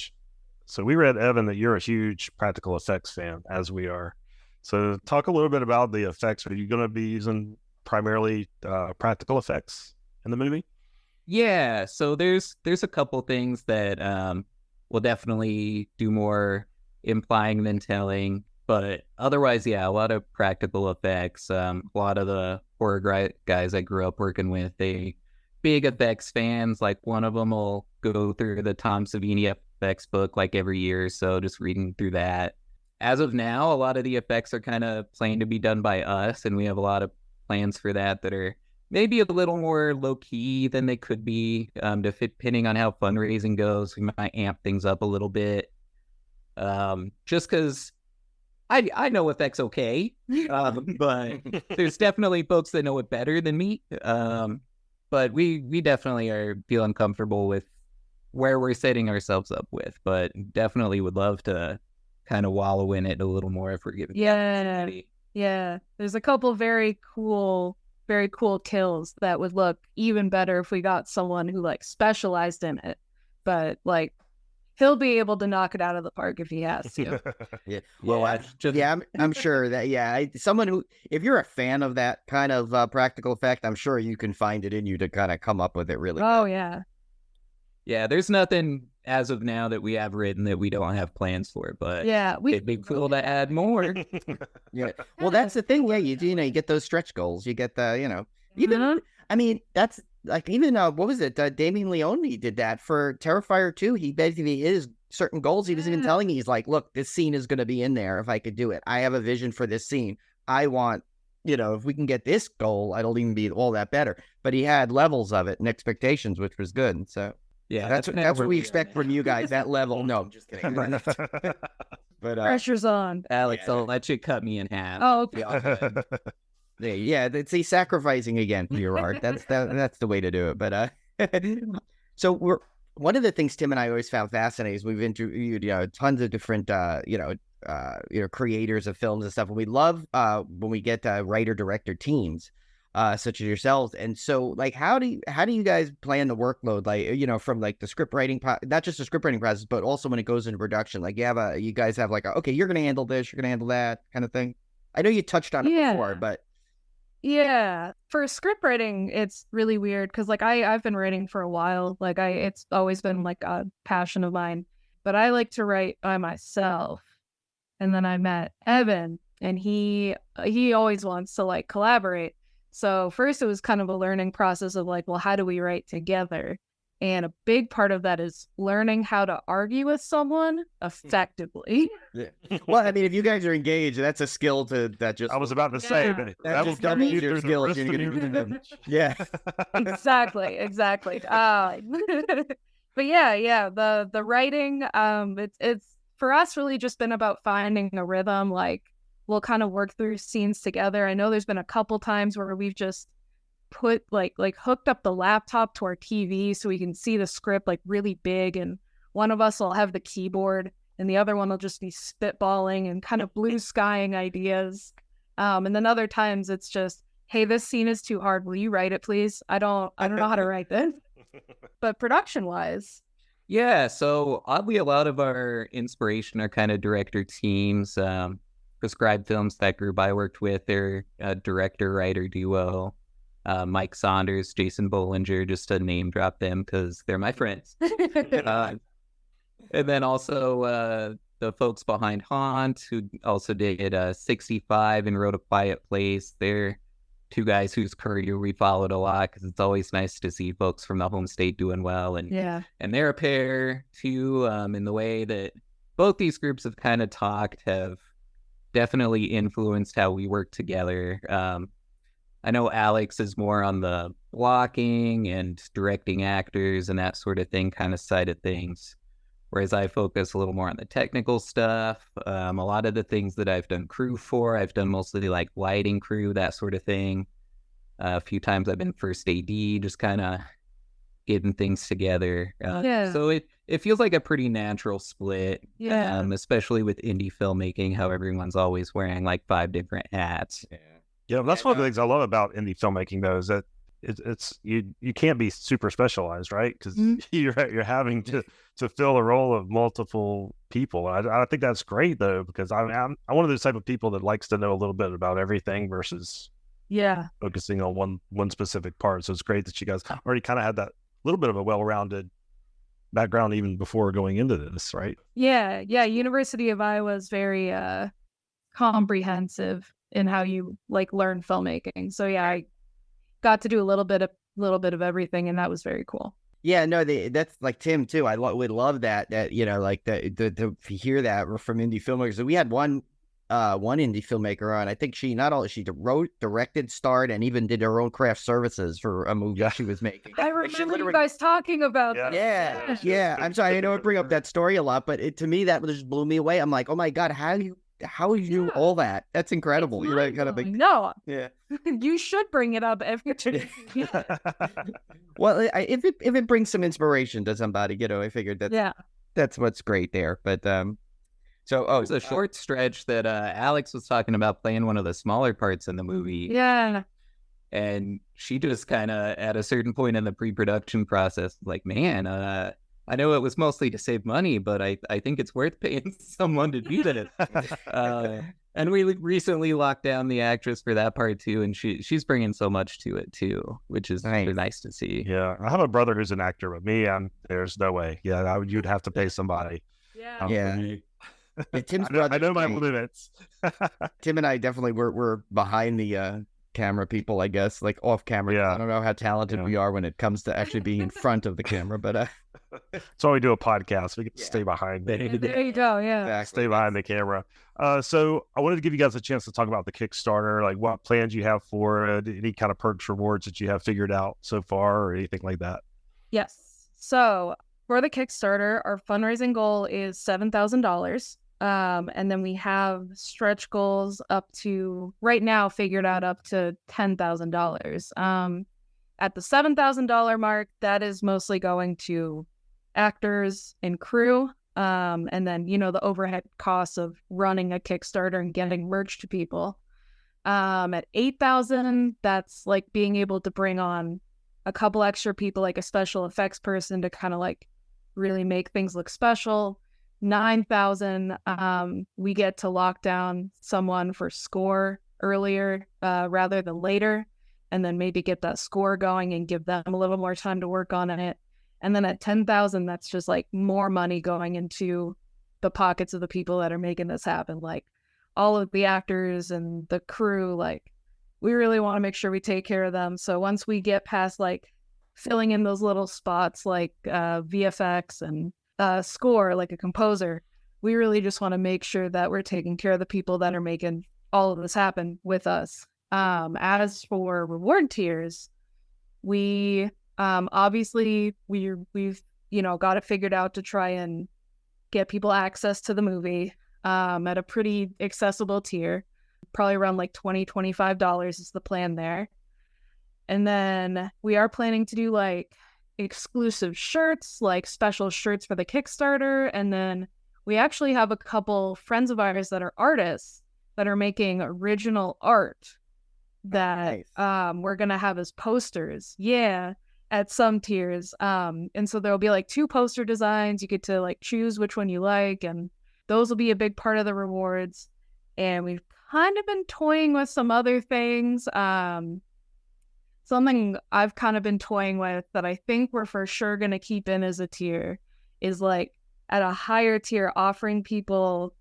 so we read, Evan, that you're a huge practical effects fan, as we are. So talk a little bit about the effects. Are you going to be using primarily practical effects in the movie? Yeah, so there's a couple things that we'll definitely do more implying than telling, but otherwise, a lot of practical effects. A lot of the horror guys I grew up working with, they big effects fans. Like one of them will go through the Tom Savini effects book like every year or so, just reading through that. As of now, a lot of the effects are kind of planned to be done by us, and we have a lot of plans for that are maybe a little more low-key than they could be, depending on how fundraising goes. We might amp things up a little bit, just because I know effects okay, but there's definitely folks that know it better than me. But we definitely are feeling comfortable with where we're setting ourselves up with, but definitely would love to kind of wallow in it a little more if we're given the Yeah. opportunity. Yeah. There's a couple very cool kills that would look even better if we got someone who like specialized in it. But like he'll be able to knock it out of the park if he has to. Yeah. Well, I'm sure that, someone who, if you're a fan of that kind of practical effect, I'm sure you can find it in you to kind of come up with it really Oh, good. yeah. Yeah, there's nothing as of now that we have written that we don't have plans for, but it'd be cool to add more. Yeah. Well, that's the thing. Yeah, you get those stretch goals. You get the, even, I mean, that's like, even, what was it? Damien Leone did that for Terrifier 2. He basically is certain goals. He was even telling me, he's like, look, this scene is going to be in there if I could do it. I have a vision for this scene. I want, if we can get this goal, it'll even be all that better. But he had levels of it and expectations, which was good. So, yeah, that's what we expect from you guys. That level. No, I'm just kidding. But pressure's on. Alex, I'll let you cut me in half. Oh, okay. Yeah, it's sacrificing again for your art. That's the way to do it. But so one of the things Tim and I always found fascinating is we've interviewed tons of different creators of films and stuff. And we love when we get writer director teams. Such as yourselves, and so like, how do you guys plan the workload? Like, from like the script writing, not just the script writing process, but also when it goes into production. Like, you guys have like, okay, you're gonna handle this, you're gonna handle that kind of thing. I know you touched on it before, but for script writing, it's really weird because like I've been writing for a while. Like it's always been like a passion of mine, but I like to write by myself. And then I met Evan, and he always wants to like collaborate. So first it was kind of a learning process of like, well, how do we write together? And a big part of that is learning how to argue with someone effectively. Yeah. Well, I mean, if you guys are engaged, that's a skill I was about to say. That just doubles your skills. Yeah. Exactly. But yeah, the writing, it's for us really just been about finding a rhythm. Like, we'll kind of work through scenes together. I know there's been a couple times where we've just put like hooked up the laptop to our TV so we can see the script like really big, and one of us will have the keyboard and the other one will just be spitballing and kind of blue skying ideas. And then other times it's just, hey, this scene is too hard. Will you write it, please? I don't know how to write this. But production wise, yeah. So oddly, a lot of our inspiration are kind of director teams. Prescribed Films, that group I worked with, they're a director-writer duo. Mike Saunders, Jason Bollinger, just to name drop them because they're my friends. And then also the folks behind Haunt, who also did 65 and wrote A Quiet Place. They're two guys whose career we followed a lot because it's always nice to see folks from the home state doing well. And they're a pair too, in the way that both these groups have kind of talked, have definitely influenced how we work together. I know Alex is more on the blocking and directing actors and that sort of thing kind of side of things, whereas I focus a little more on the technical stuff. A lot of the things that I've done crew for, I've done mostly like lighting crew, that sort of thing. A few times I've been first AD, just kind of getting things together. So it feels like a pretty natural split, especially with indie filmmaking, how everyone's always wearing like 5 different hats. Yeah, that's one of the things I love about indie filmmaking, though, is that it's you can't be super specialized, right? Because you're having to fill a role of multiple people. I think that's great, though, because I'm one of those type of people that likes to know a little bit about everything versus focusing on one specific part. So it's great that you guys already kind of had that little bit of a well-rounded background even before going into this, right? Yeah. University of Iowa is very comprehensive in how you like learn filmmaking. So yeah, I got to do a little bit of everything, and that was very cool. Yeah, no, that's like Tim too. I would love that like to hear that from indie filmmakers. So we had one indie filmmaker on. I think she wrote, directed, starred, and even did her own craft services for a movie she was making. I remember you guys talking about that. Yeah. I'm sorry, I know I bring up that story a lot, but to me that just blew me away. I'm like, oh my god, how you do all that? That's incredible. You're like kind of big. No. Yeah. You should bring it up every time. Well, if it brings some inspiration to somebody, I figured that's what's great there. But So, there's a short stretch that Alix was talking about playing one of the smaller parts in the movie. Yeah. And she just kind of, at a certain point in the pre-production process, like, man, I know it was mostly to save money, but I think it's worth paying someone to do this. And we recently locked down the actress for that part too, and she's bringing so much to it too, which is nice to see. Yeah, I have a brother who's an actor, but me, there's no way. Yeah, you'd have to pay somebody. Yeah. Yeah, Tim's I know my limits. Tim and I definitely we're behind the camera people, I guess, like off camera. Yeah. I don't know how talented we are when it comes to actually being in front of the camera, but so we do a podcast. We get to stay behind. There you go. Yeah. Exactly. Stay behind the camera. So I wanted to give you guys a chance to talk about the Kickstarter, like what plans you have for it, any kind of perks, rewards that you have figured out so far, or anything like that. Yes. So for the Kickstarter, our fundraising goal is $7,000. And then we have stretch goals up to right now figured out up to $10,000. At the $7,000 mark, that is mostly going to actors and crew. And then, the overhead costs of running a Kickstarter and getting merch to people. At 8,000, that's like being able to bring on a couple extra people, like a special effects person to kind of like really make things look special. 9,000, we get to lock down someone for score earlier rather than later, and then maybe get that score going and give them a little more time to work on it. And then at 10,000, that's just like more money going into the pockets of the people that are making this happen. Like all of the actors and the crew, like we really want to make sure we take care of them. So once we get past like filling in those little spots like VFX and score, like a composer, we really just want to make sure that we're taking care of the people that are making all of this happen with us. As for reward tiers, we obviously we've got it figured out to try and get people access to the movie at a pretty accessible tier, probably around like $20-$25 is the plan there. And then we are planning to do like exclusive shirts, like special shirts for the Kickstarter. And then we actually have a couple friends of ours that are artists that are making original art that we're going to have as posters. Yeah. At some tiers. And so there'll be like 2 poster designs. You get to like choose which one you like, and those will be a big part of the rewards. And we've kind of been toying with some other things. Something I've kind of been toying with that I think we're for sure going to keep in as a tier is like at a higher tier offering people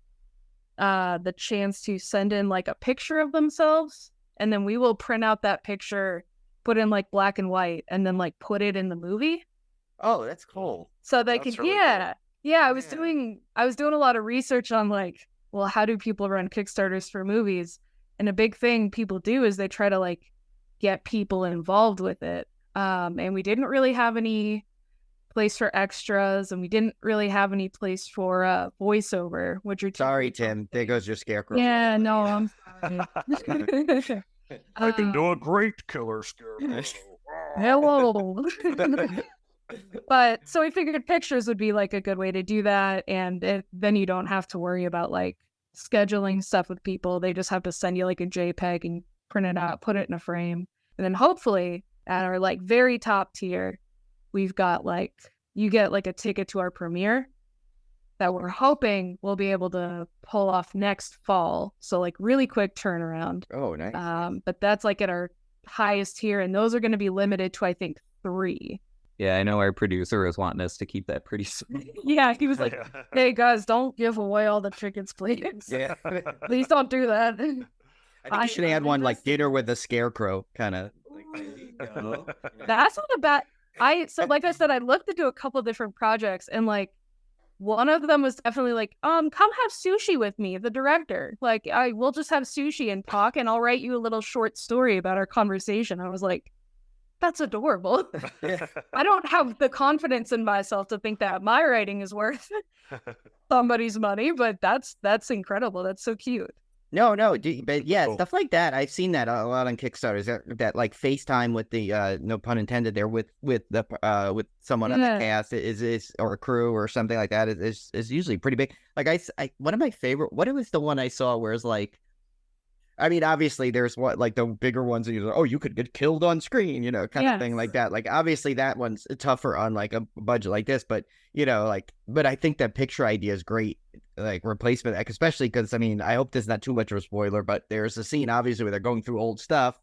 the chance to send in like a picture of themselves, and then we will print out that picture, put in like black and white, and then like put it in the movie. Oh, that's cool. So they can, really cool. Yeah. I was doing a lot of research on like, well, how do people run Kickstarters for movies? And a big thing people do is they try to like get people involved with it. And we didn't really have any place for extras, and we didn't really have any place for voiceover, which are sorry, Tim. There goes your scarecrow. Yeah, no, I'm sorry. I can do a great killer scarecrow. Hello. But so we figured pictures would be like a good way to do that, and then you don't have to worry about like scheduling stuff with people. They just have to send you like a JPEG and print it out, put it in a frame. And then hopefully at our like very top tier, we've got like, you get like a ticket to our premiere that we're hoping we'll be able to pull off next fall. So like really quick turnaround. Oh, nice. But that's like at our highest tier, and those are going to be limited to I think 3. Yeah, I know our producer was wanting us to keep that pretty small. Yeah, he was like, hey guys, don't give away all the tickets, please. Yeah. Please don't do that. I think you should add one like dinner with a scarecrow kind of. That's not a bad. So like I said, I looked into a couple different projects, and like one of them was definitely like, come have sushi with me, the director. Like we'll just have sushi and talk, and I'll write you a little short story about our conversation. I was like, that's adorable. I don't have the confidence in myself to think that my writing is worth somebody's money, but that's incredible. That's so cute. No, but yeah, Cool. stuff like that. I've seen that a lot on Kickstarters. That like FaceTime with the no pun intended there with with someone on the cast is or a crew or something like that is usually pretty big. Like I one of my favorite. What was the one I saw where it's like, I mean, obviously there's what like the bigger ones that you you could get killed on screen, kind of thing like that. Like obviously that one's tougher on like a budget like this, but but I think that picture idea is great, like replacement, like, especially because I mean I hope this is not too much of a spoiler, but there's a scene obviously where they're going through old stuff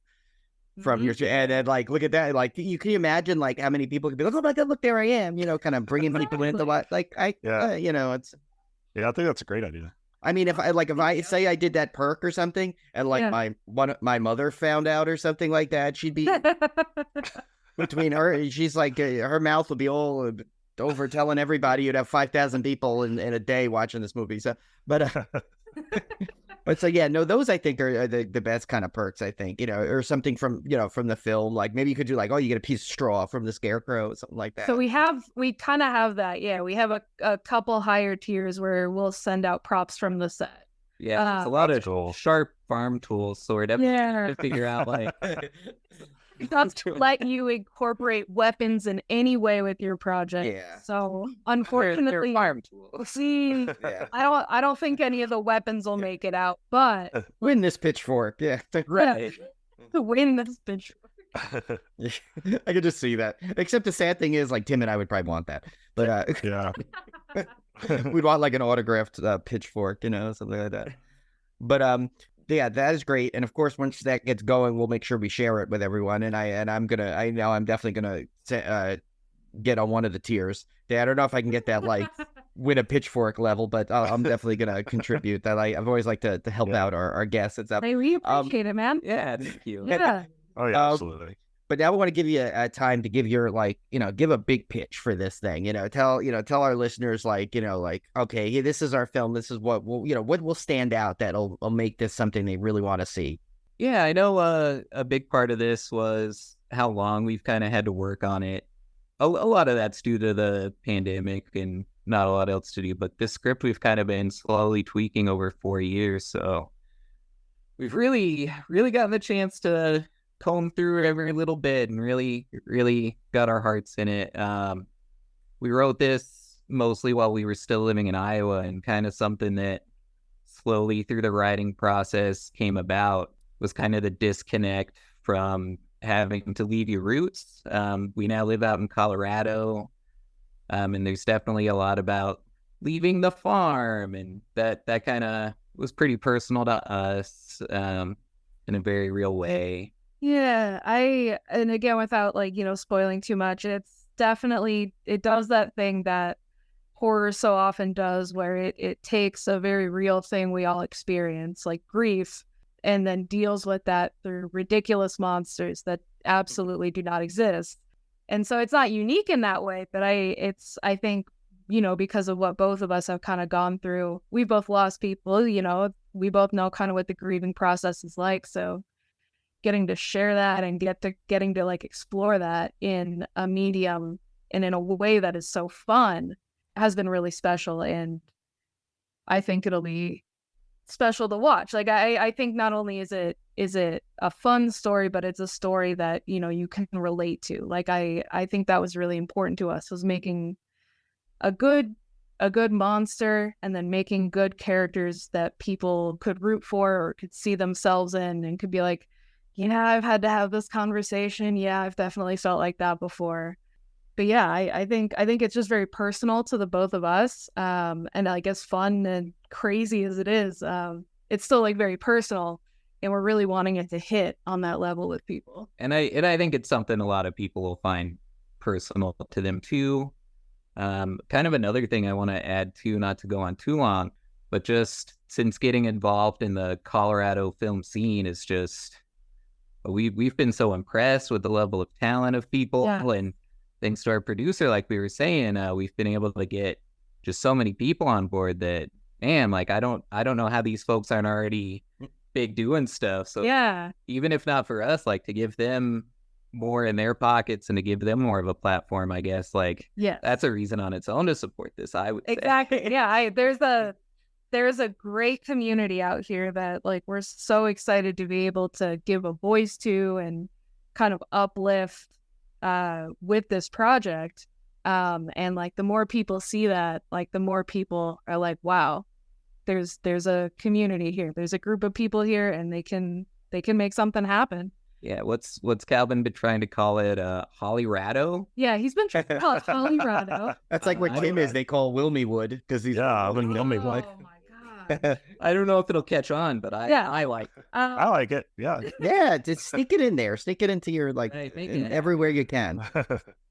from your and then like look at that, like you can imagine like how many people could be like, oh my god, look there I am, kind of bringing people into what like it's I think that's a great idea. I mean, if I say I did that perk or something, and like my mother found out or something like that, she'd be between her. She's like her mouth would be all over telling everybody you'd have 5,000 people in a day watching this movie. So, but so yeah, no, those I think are the best kind of perks. I think or something from from the film. Like maybe you could do like, oh, you get a piece of straw from the scarecrow, something like that. So we kind of have that. Yeah, we have a couple higher tiers where we'll send out props from the set. Yeah, it's a lot of sharp farm tools, sort of. Yeah, to figure out like. Not to let you incorporate weapons in any way with your project. Yeah. So unfortunately, they're farm tools. See, I don't think any of the weapons will make it out. But win this pitchfork, right. To win this pitchfork. I could just see that. Except the sad thing is, like Tim and I would probably want that, but yeah, we'd want like an autographed pitchfork, something like that. But yeah, that is great. And of course, once that gets going, we'll make sure we share it with everyone. And I'm definitely gonna get on one of the tiers. I don't know if I can get that like win a pitchfork level, but I'm definitely gonna contribute. That I've always liked to help out our guests and stuff. Hey, we appreciate it, man. Yeah, thank you. Yeah. Oh yeah, absolutely. But now we want to give you a time to give your give a big pitch for this thing. Tell our listeners okay, hey, this is our film. This is what what will stand out that'll make this something they really want to see. Yeah, I know a big part of this was how long we've kind of had to work on it. A lot of that's due to the pandemic and not a lot else to do. But this script we've kind of been slowly tweaking over 4 years, so we've really gotten the chance to comb through every little bit and really got our hearts in it. We wrote this mostly while we were still living in Iowa, and kind of something that slowly through the writing process came about was kind of the disconnect from having to leave your roots. We now live out in Colorado, and there's definitely a lot about leaving the farm, and that kind of was pretty personal to us in a very real way. Yeah, and again, without spoiling too much, it does that thing that horror so often does, where it takes a very real thing we all experience, like grief, and then deals with that through ridiculous monsters that absolutely do not exist. And so it's not unique in that way, but I think, because of what both of us have kind of gone through, we both lost people, we both know kind of what the grieving process is like. So getting to share that and getting to explore that in a medium and in a way that is so fun has been really special. And I think it'll be special to watch. I think not only is it a fun story, but it's a story that, you can relate to. I think that was really important to us, was making a good monster and then making good characters that people could root for or could see themselves in and could be like, yeah, I've had to have this conversation. Yeah, I've definitely felt like that before. But yeah, I think it's just very personal to the both of us. And I guess fun and crazy as it is, it's still very personal, and we're really wanting it to hit on that level with people. And I think it's something a lot of people will find personal to them too. Kind of another thing I want to add too, not to go on too long, but just since getting involved in the Colorado film scene is just, we've been so impressed with the level of talent of people, and thanks to our producer, like we were saying, we've been able to get just so many people on board that, man, I don't know how these folks aren't already big doing stuff. So yeah, even if not for us, to give them more in their pockets and to give them more of a platform, I guess, that's a reason on its own to support this, I would say. Exactly. Yeah, there's a great community out here that like we're so excited to be able to give a voice to and kind of uplift with this project. And like the more people see that, like the more people are like, wow, there's a community here. There's a group of people here and they can make something happen. Yeah, what's Calvin been trying to call it? Hollyrado? Yeah, he's been trying to call it Hollyrado. That's like what Tim is. They call Wilmy Wood because he's Wilmy Wood. Oh my god! I don't know if it'll catch on, but I like it. I like it. Yeah. Yeah, just sneak it in there. Sneak it into your everywhere you can.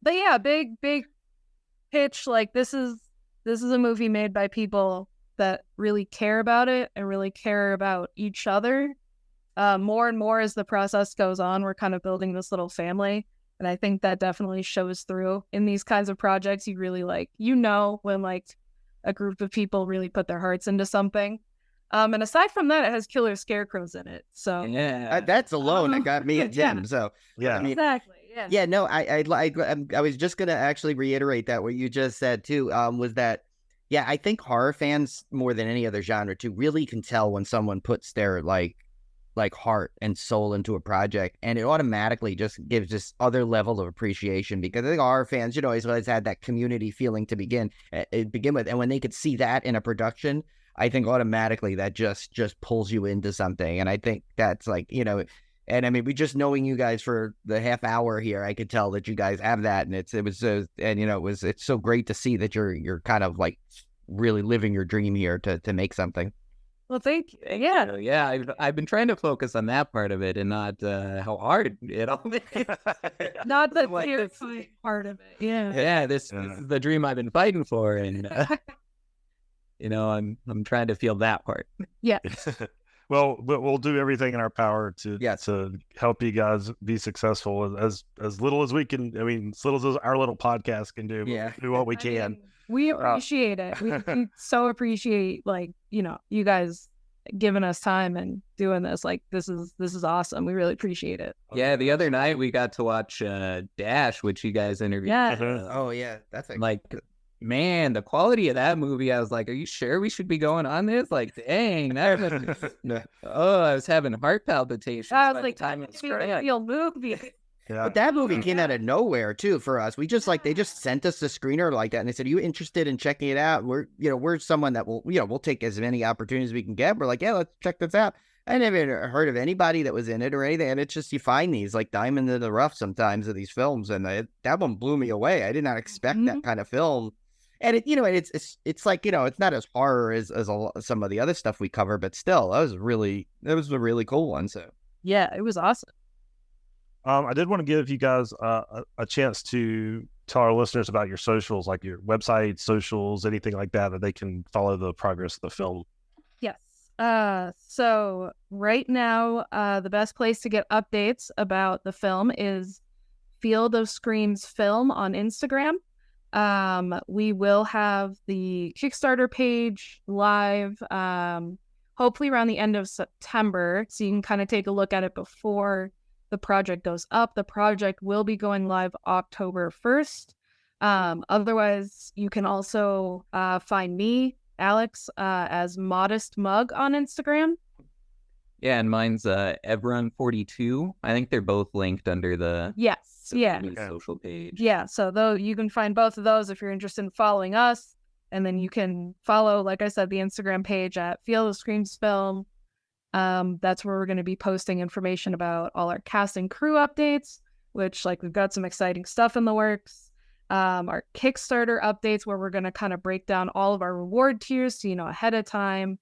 But yeah, big pitch. Like this is a movie made by people that really care about it and really care about each other. More and more as the process goes on, we're kind of building this little family. And I think that definitely shows through in these kinds of projects. You really when like a group of people really put their hearts into something. And aside from that, it has killer scarecrows in it. So yeah, that's alone that got me and Tim. Yeah. So yeah, I mean, exactly. Yeah. Yeah. No, I was just gonna actually reiterate that what you just said too. Was that I think horror fans more than any other genre too really can tell when someone puts their like heart and soul into a project, and it automatically just gives this other level of appreciation, because I think horror fans, always had that community feeling to begin with, and when they could see that in a production, I think automatically that just pulls you into something. And I think that's like, and I mean, we just knowing you guys for the half hour here, I could tell that you guys have that, and it's so great to see that you're kind of like really living your dream here to make something. Well, thank you. Yeah. Yeah, I've been trying to focus on that part of it and not how hard it all is. Not the terrifying part of it. Yeah. Yeah, this is the dream I've been fighting for, and I'm trying to feel that part. Yeah. Well, we'll do everything in our power to help you guys be successful as little as we can. I mean, as little as our little podcast can do. Yeah. We'll do what we can. Mean, we appreciate it. We so appreciate you guys giving us time and doing this. Like this is awesome. We really appreciate it. Yeah, the other night we got to watch Dash, which you guys interviewed. Yeah. Oh yeah, that's like. Man, the quality of that movie, I was like, are you sure we should be going on this? Like, dang. I was having heart palpitations. I was like, time it's a real movie. Yeah. But that movie came out of nowhere too for us. We just they just sent us the screener like that, and they said, "Are you interested in checking it out?" We're someone that will we'll take as many opportunities as we can get. We're like, yeah, let's check this out. I never heard of anybody that was in it or anything, and it's just you find these like diamond in the rough sometimes of these films, and that one blew me away. I did not expect that kind of film. And it's like, it's not as horror as some of the other stuff we cover, but still, that was a really cool one. So yeah, it was awesome. I did want to give you guys a chance to tell our listeners about your socials, like your website, socials, anything like that they can follow the progress of the film. Yes. So right now, the best place to get updates about the film is Field of Screams Film on Instagram. We will have the Kickstarter page live, hopefully around the end of September. So you can kind of take a look at it before the project goes up. The project will be going live October 1st. Otherwise, you can also find me, Alix, as Modest Mug on Instagram. Yeah, and mine's Evron42. I think they're both linked under the social page. Yeah, so though you can find both of those if you're interested in following us, and then you can follow, like I said, the Instagram page at Field of Screams Film. That's where we're going to be posting information about all our cast and crew updates, which we've got some exciting stuff in the works. Our Kickstarter updates, where we're going to kind of break down all of our reward tiers, so ahead of time,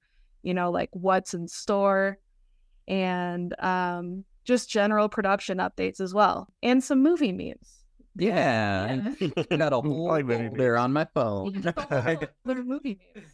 what's in store, and just general production updates as well, and some movie memes. Yeah. I got a whole folder on my phone. Little movie memes.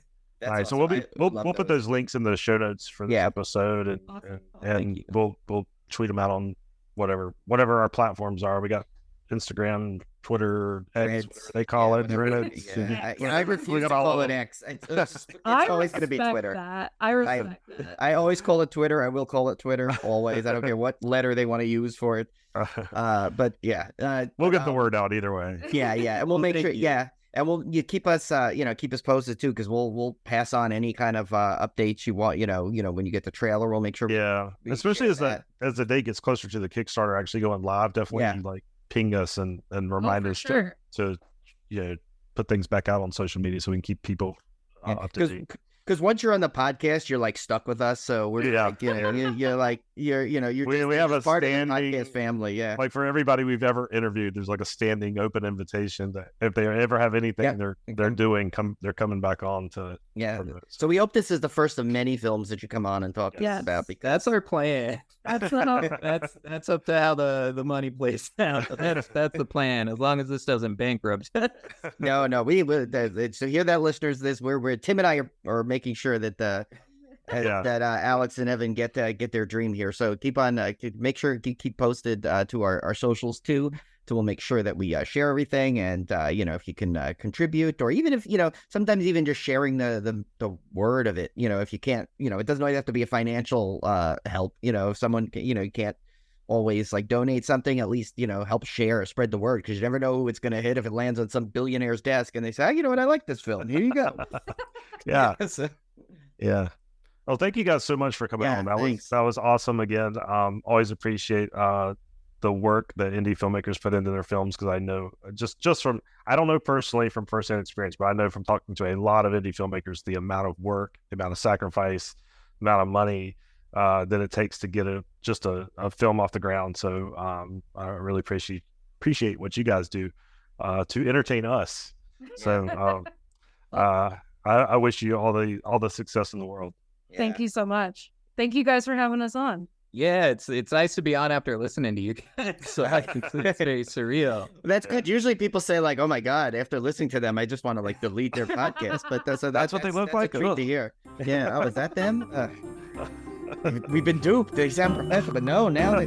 All right, awesome. So we'll put those links in the show notes for this episode, and awesome. and we'll tweet them out on whatever our platforms are. We got Instagram, Twitter, X, whatever they call it. I refuse to call it X. It's always going to be Twitter. I respect that. I always call it Twitter. I will call it Twitter always. I don't care what letter they want to use for it. But yeah, we'll get the word out either way. Yeah, and we'll make sure. Yeah, And you keep us keep us posted too, because we'll pass on any kind of updates you want. When you get the trailer, we'll make sure. Yeah, especially as the date gets closer to the Kickstarter actually going live, definitely like ping us and remind us to put things back out on social media so we can keep people up to date. Because once you're on the podcast, you're like stuck with us. So we're like, you're we have a part standing, of the podcast family. Yeah. Like for everybody we've ever interviewed, there's like a standing open invitation that if they ever have anything they're doing, they're coming back on to. Yeah. So we hope this is the first of many films that you come on and talk to us about. Because that's our plan. That's up to how the money plays out. That's the plan. As long as this doesn't bankrupt. No. So hear that, listeners. We're Tim and I are making sure that that Alix and Evan get their dream here. So keep on make sure you keep posted to our socials too. So we'll make sure that we share everything, and if you can contribute, or even if sometimes even just sharing the word of it. If you can't, it doesn't always have to be a financial help. If someone you can't always like donate something, at least help share or spread the word, because you never know who it's going to hit if it lands on some billionaire's desk and they say, you know what, I like this film, here you go. Yeah. Well, thank you guys so much for coming on. That was awesome. Again, always appreciate the work that indie filmmakers put into their films, because I know just from, I don't know personally from firsthand experience, but I know from talking to a lot of indie filmmakers the amount of work, the amount of sacrifice, the amount of money that it takes to get a film off the ground. So I really appreciate what you guys do to entertain us. So I wish you all the success in the world. Thank you so much. Thank you guys for having us on. Yeah, it's nice to be on after listening to you guys. So it's very surreal. That's good. Usually people say like, "Oh my god," after listening to them, I just want to like delete their podcast. But that's what they look like. That's a treat to hear. Yeah. Oh, is that them? We've been duped. They sound professional, but no. Now they.